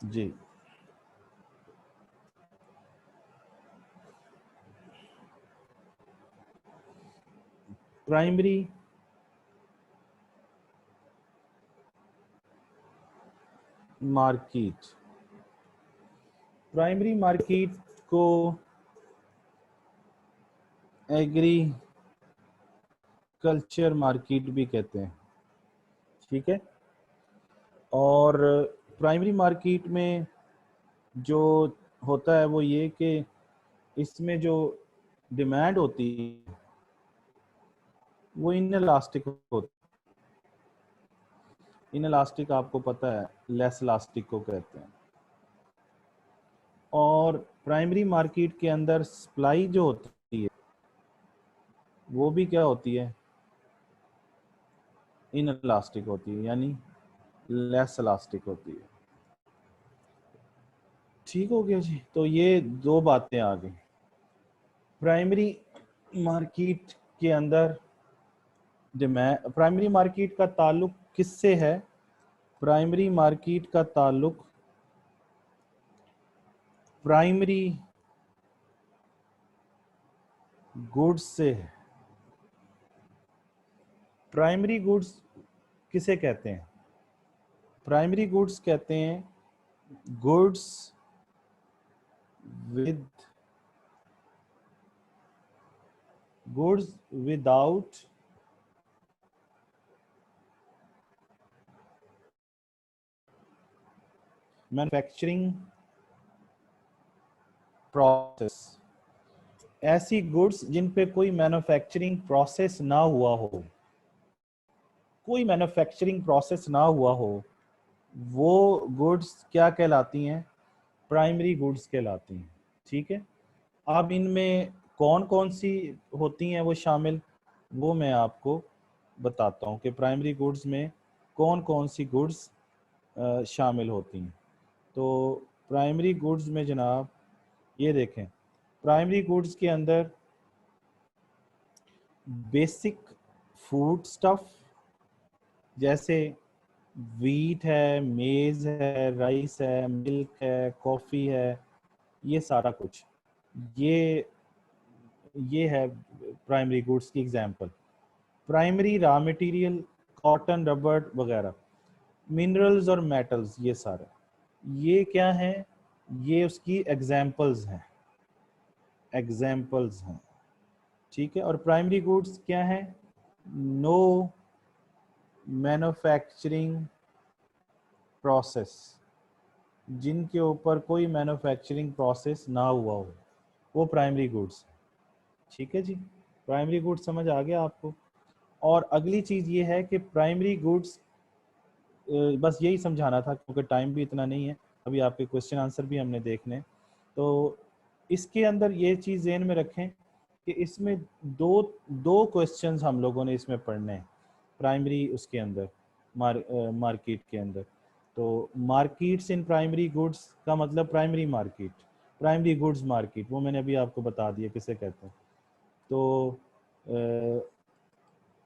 जी, प्राइमरी मार्केट, प्राइमरी मार्केट को एग्रीकल्चर मार्केट भी कहते हैं, ठीक है। और प्राइमरी मार्केट में जो होता है वो ये कि इसमें जो डिमांड होती है वो इन इलास्टिक होती है, इन इलास्टिक आपको पता है, लेस इलास्टिक को कहते हैं। और प्राइमरी मार्केट के अंदर सप्लाई जो होती है वो भी क्या होती है, इन इलास्टिक होती है, यानी लेस इलास्टिक होती है, ठीक हो गया जी। तो ये 2 बातें आ गई। प्राइमरी मार्केट के अंदर डिमांड, प्राइमरी मार्केट का ताल्लुक किससे है, प्राइमरी मार्केट का ताल्लुक प्राइमरी गुड्स से है। प्राइमरी गुड्स किसे कहते हैं, प्राइमरी गुड्स कहते हैं goods with goods without manufacturing process, ऐसी गुड्स जिन पे कोई मैन्युफैक्चरिंग प्रोसेस ना हुआ हो, कोई मैन्युफैक्चरिंग प्रोसेस ना हुआ हो, वो गुड्स क्या कहलाती हैं, प्राइमरी गुड्स कहलाती हैं, ठीक है। अब इनमें कौन कौन सी होती हैं वो शामिल, वो मैं आपको बताता हूँ कि प्राइमरी गुड्स में कौन कौन सी गुड्स शामिल होती हैं। तो प्राइमरी गुड्स में जनाब ये देखें, प्राइमरी गुड्स के अंदर बेसिक फूड स्टफ जैसे वीट है, मेज़ है, राइस है, मिल्क है, कॉफ़ी है, ये सारा कुछ, ये ये है प्राइमरी गुड्स की example. Primary raw material cotton, रबड़ वगैरह, मिनरल्स और मेटल्स, ये सारे, ये क्या है, ये उसकी एग्जांपल्स हैं, एग्जांपल्स हैं, ठीक है। और प्राइमरी गुड्स क्या है, नो मैन्युफैक्चरिंग प्रोसेस, जिनके ऊपर कोई मैन्युफैक्चरिंग प्रोसेस ना हुआ हो, वो प्राइमरी गुड्स। ठीक है जी, प्राइमरी गुड्स समझ आ गया आपको। और अगली चीज़ ये है कि प्राइमरी गुड्स, बस यही समझाना था क्योंकि टाइम भी इतना नहीं है, अभी आपके क्वेश्चन आंसर भी हमने देखने। तो इसके अंदर ये चीज़ ज़हन में रखें कि इसमें दो दो क्वेश्चंस हम लोगों ने इसमें पढ़ने हैं प्राइमरी उसके अंदर, मार्केट के अंदर। तो मार्केट्स इन प्राइमरी गुड्स का मतलब primary market, primary goods market, वो मैंने अभी आपको बता दिया किसे कहते हैं। तो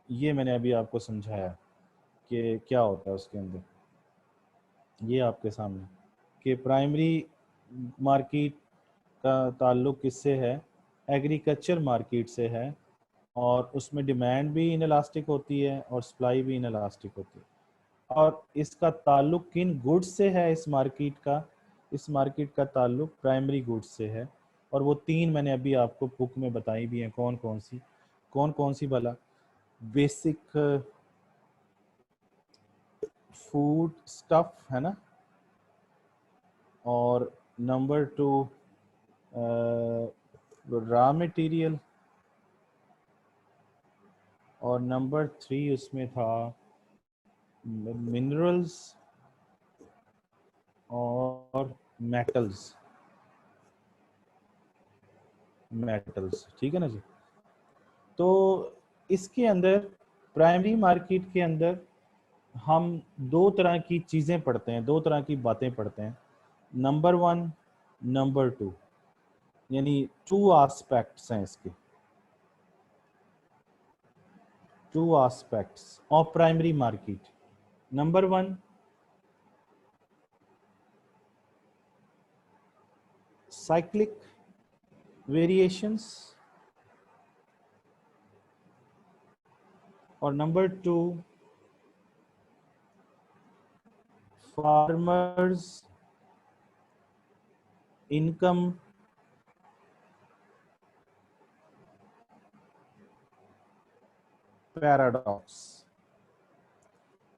ये मैंने अभी आपको समझाया कि क्या होता है उसके अंदर, ये आपके सामने कि प्राइमरी मार्केट का ताल्लुक किससे है, एग्रीकल्चर मार्केट से है, और उसमें डिमांड भी इनलास्टिक होती है और सप्लाई भी इनलास्टिक होती है। और इसका ताल्लुक किन गुड्स से है, इस मार्केट का ताल्लुक प्राइमरी गुड्स से है। और वो तीन मैंने अभी आपको बुक में बताई भी हैं, कौन कौन सी भला, बेसिक फूड स्टफ है ना, और नंबर 2 रॉ मटेरियल, और नंबर 3 उसमें था मिनरल्स और मेटल्स। ठीक है ना जी। तो इसके अंदर प्राइमरी मार्केट के अंदर हम दो तरह की चीज़ें पढ़ते हैं, दो तरह की बातें पढ़ते हैं, नंबर 1, नंबर 2, यानी 2 एस्पेक्ट्स हैं इसके, 2 aspects of primary market. Number 1, cyclic variations, और number 2, farmers income paradox.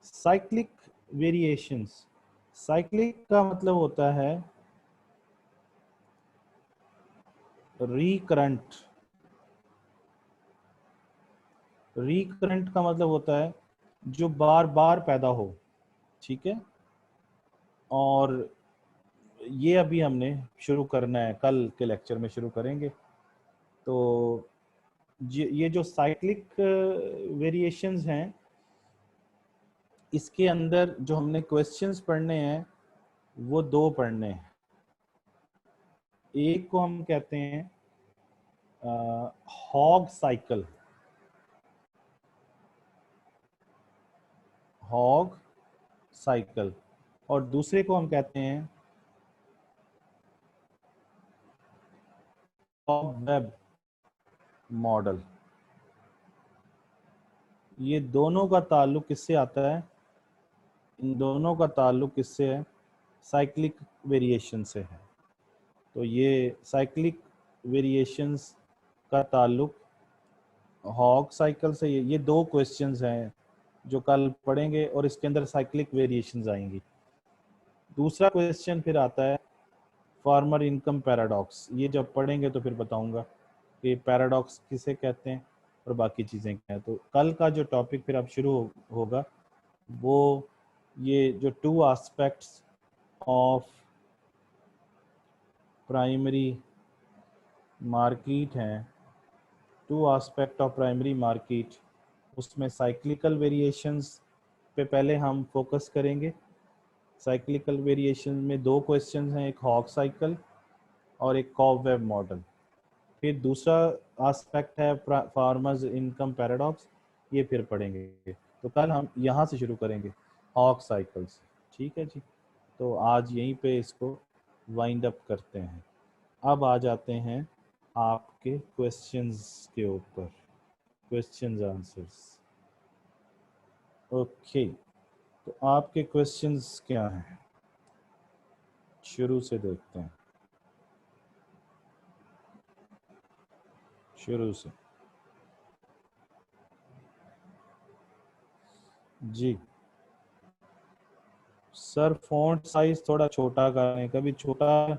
Cyclic variations, cyclic का मतलब होता है रिकरंट, रिकरंट का मतलब होता है जो बार बार पैदा हो। ठीक है, और ये अभी हमने शुरू करना है, कल के लेक्चर में शुरू करेंगे। तो ये जो साइक्लिक वेरिएशंस हैं, इसके अंदर जो हमने क्वेश्चंस पढ़ने हैं वो दो पढ़ने हैं। एक को हम कहते हैं हॉग साइकिल, हॉग साइकिल, और दूसरे को हम कहते हैं वेब मॉडल। ये दोनों का ताल्लुक किससे आता है, इन दोनों का ताल्लुक किससे है, साइक्लिक वेरिएशन से है। तो ये साइक्लिक वेरिएशंस का ताल्लुक हॉग साइकिल से, ये दो क्वेश्चंस हैं जो कल पढ़ेंगे, और इसके अंदर साइक्लिक वेरिएशंस आएंगी। दूसरा क्वेश्चन फिर आता है फार्मर इनकम पैराडॉक्स। ये जब पढ़ेंगे तो फिर बताऊंगा कि पैराडॉक्स किसे कहते हैं और बाकी चीज़ें क्या हैं। तो कल का जो टॉपिक फिर अब शुरू होगा वो ये जो 2 एस्पेक्ट्स ऑफ प्राइमरी मार्केट हैं, 2 एस्पेक्ट ऑफ प्राइमरी मार्केट, उसमें साइक्लिकल वेरिएशंस पे पहले हम फोकस करेंगे। साइक्लिकल वेरिएशन में दो क्वेश्चंस हैं, एक हॉग साइकिल और एक कॉबवेब मॉडल। फिर दूसरा एस्पेक्ट है फार्मर्स इनकम पैराडॉक्स, ये फिर पढ़ेंगे। तो कल हम यहाँ से शुरू करेंगे हॉग साइकिल्स। ठीक है जी, तो आज यहीं पे इसको वाइंड अप करते हैं। अब आ जाते हैं आपके क्वेश्चंस के ऊपर, क्वेश्चंस आंसर्स। ओके, तो आपके क्वेश्चंस क्या हैं, शुरू से देखते हैं, शुरू से। जी सर, फ़ॉन्ट साइज थोड़ा छोटा कर लें, कभी छोटा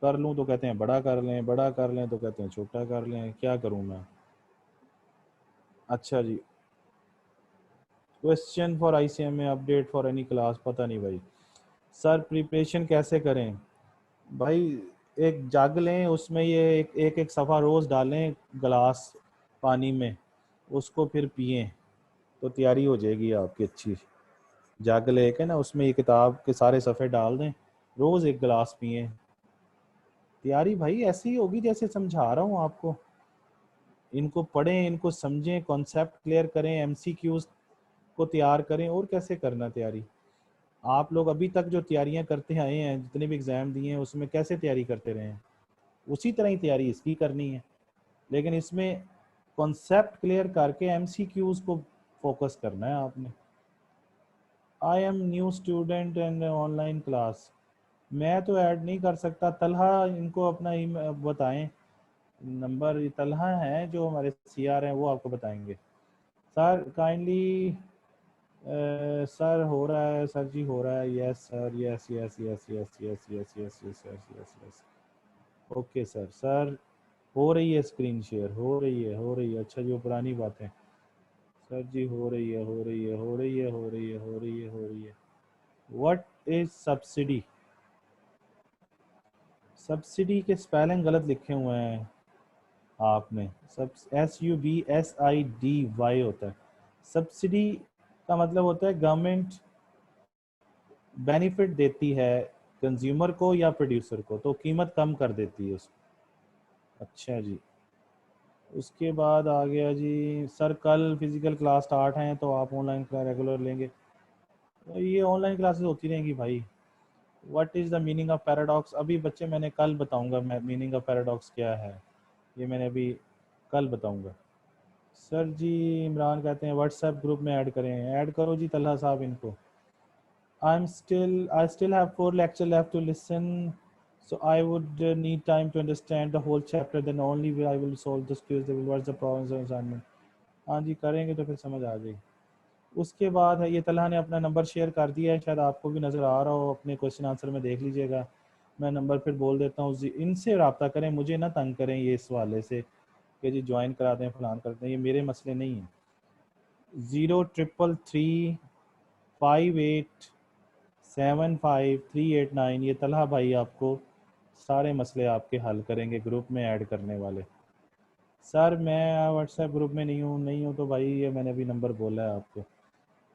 कर लूँ तो कहते हैं बड़ा कर लें, बड़ा कर लें तो कहते हैं छोटा कर लें, क्या करूँ मैं? अच्छा जी, question for ICMA update for any class, पता नहीं भाई। सर प्रिपरेशन कैसे करें? भाई एक जग लें, उसमें ये एक एक सफ़ा रोज़ डालें गिलास पानी में, उसको फिर पिएं तो तैयारी हो जाएगी आपकी अच्छी। जग लेके ना उसमें ये किताब के सारे सफ़े डाल दें, रोज़ एक गिलास पिएं, तैयारी भाई ऐसी ही होगी जैसे समझा रहा हूँ आपको। इनको पढ़ें, इनको समझें, कॉन्सेप्ट क्लियर करें, एमसीक्यूज को तैयार करें, और कैसे करना तैयारी। आप लोग अभी तक जो तैयारियां करते आए हैं, जितने भी एग्ज़ाम दिए हैं, उसमें कैसे तैयारी करते रहे हैं, उसी तरह ही तैयारी इसकी करनी है, लेकिन इसमें कॉन्सेप्ट क्लियर करके एमसीक्यूज को फोकस करना है आपने। I am new student and online class, मैं तो ऐड नहीं कर सकता। तलहा इनको अपना बताएं नंबर, तलहा है जो हमारे सीआर हैं, वो आपको बताएंगे। सर काइंडली सर हो रहा है, सर जी हो रहा है, yes sir, yes yes yes yes yes yes yes yes yes yes yes. Okay sir, sir हो रही है, स्क्रीन शेयर हो रही है, हो रही है। अच्छा जी, वो पुरानी बातें। सर जी हो रही है, हो रही है, हो रही है, हो रही है, हो रही है, हो रही है। What is subsidy? सब्सिडी के स्पेलिंग गलत लिखे हुए हैं आपने। सब SUBSIDY होता है। सब्सिडी का मतलब होता है गवर्नमेंट बेनिफिट देती है कंज्यूमर को या प्रोड्यूसर को, तो कीमत कम कर देती है उसको। अच्छा जी, उसके बाद आ गया जी, सर कल फिजिकल क्लास स्टार्ट हैं तो आप ऑनलाइन क्लास रेगुलर लेंगे? तो ये ऑनलाइन क्लासेस होती रहेंगी भाई। What is the meaning of paradox? अभी बच्चे मैंने कल बताऊंगा मैं मीनिंग ऑफ पैराडॉक्स क्या है, ये मैंने अभी कल बताऊंगा। सर जी इमरान कहते हैं व्हाट्सएप ग्रुप में ऐड करें, ऐड करो जी तलहा साहब इनको। I still have 4 lecture left to listen, so I would need time to understand the whole chapter. Then only will I will solve this quiz. What's the problems and assignment? हाँ जी, करेंगे तो फिर समझ आ जाएगी। उसके बाद है, ये तलहा ने अपना नंबर शेयर कर दिया है, शायद आपको भी नज़र आ रहा हो, अपने क्वेश्चन आंसर में देख लीजिएगा। मैं नंबर फिर बोल देता हूँ, इनसे रब्ता करें, मुझे ना तंग करें ये इस वाले से कि जी ज्वाइन करा दें, फलान कर दें, ये मेरे मसले नहीं हैं। 0333587539, ये तलहा भाई आपको सारे मसले आपके हल करेंगे, ग्रुप में ऐड करने वाले। सर मैं व्हाट्सएप ग्रुप में नहीं हूँ तो भाई ये मैंने अभी नंबर बोला है आपको।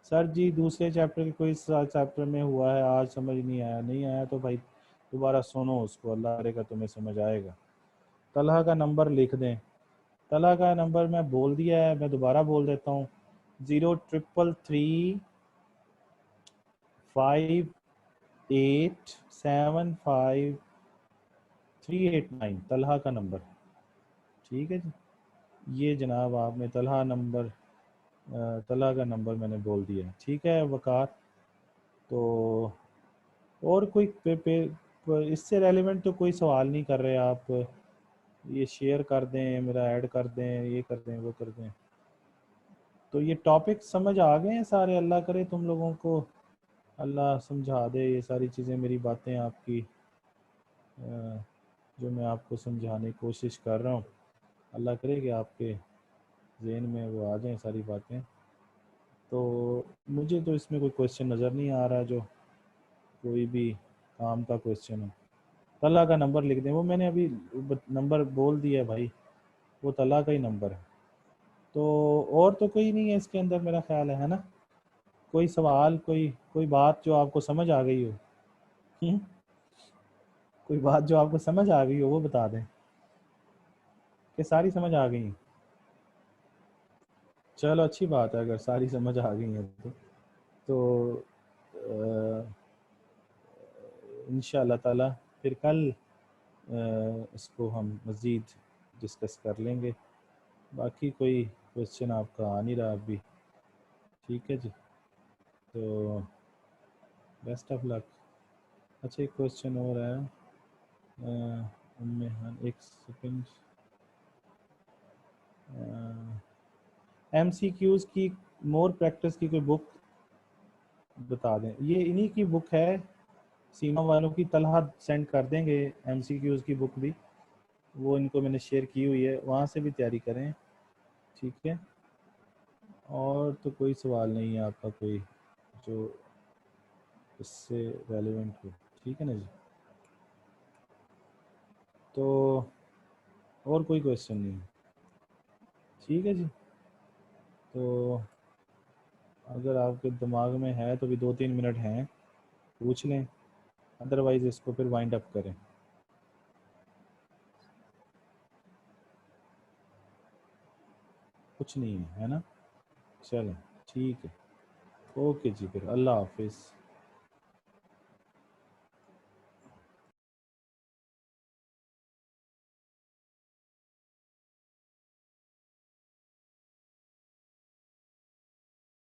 सर जी दूसरे चैप्टर के कोई चैप्टर में हुआ है, आज समझ नहीं आया तो भाई दोबारा सुनो उसको, अल्लाह करेगा तुम्हें समझ आएगा। तलहा का नंबर लिख दें, तलहा का नंबर मैं बोल दिया है, मैं दोबारा बोल देता हूँ। 0333587539, तलहा का नंबर। ठीक है जी, ये जनाब आपने तलहा नंबर, तलहा का नंबर मैंने बोल दिया। ठीक है वकार, तो और कोई इससे रेलिवेंट तो कोई सवाल नहीं कर रहे आप, ये शेयर कर दें, मेरा ऐड कर दें, ये कर दें, वो कर दें। तो ये टॉपिक समझ आ गए हैं सारे? अल्लाह करे तुम लोगों को अल्लाह समझा दे ये सारी चीज़ें, मेरी बातें आपकी जो मैं आपको समझाने की कोशिश कर रहा हूँ, अल्लाह करे कि आपके जहन में वो आ जाएं सारी बातें। तो मुझे तो इसमें कोई क्वेश्चन नज़र नहीं आ रहा जो कोई भी काम का क्वेश्चन हो। तला का नंबर लिख दें, वो मैंने अभी नंबर बोल दिया है भाई, वो तला का ही नंबर है। तो और तो कोई नहीं है इसके अंदर, मेरा ख्याल है ना? कोई सवाल, कोई कोई बात जो आपको समझ आ गई हो? हम्म? कोई बात जो आपको समझ आ गई हो वो बता दें, कि सारी समझ आ गई? चलो अच्छी बात है अगर सारी समझ आ गई है तो इंशाअल्लाह ताला फिर कल इसको हम मज़ीद डिस्कस कर लेंगे। बाकी कोई क्वेश्चन आपका आ नहीं रहा अभी? ठीक है जी, तो बेस्ट ऑफ लक। अच्छा एक क्वेश्चन और है, एक सेकंड। एमसीक्यूज़ की मोर प्रैक्टिस की कोई बुक बता दें, ये इन्हीं की बुक है, सीमा वालों की। तलहा सेंड कर देंगे एमसीक्यूज की बुक भी, वो इनको मैंने शेयर की हुई है, वहाँ से भी तैयारी करें। ठीक है, और तो कोई सवाल नहीं है आपका कोई जो इससे रेलिवेंट हो? ठीक है ना जी, तो और कोई क्वेश्चन नहीं? ठीक है जी, तो अगर आपके दिमाग में है तो भी 2-3 मिनट हैं, पूछ लें, अदरवाइज इसको फिर वाइंड अप करें। कुछ नहीं है, है ना? चलें, ठीक है, ओके जी, फिर अल्लाह हाफिज़।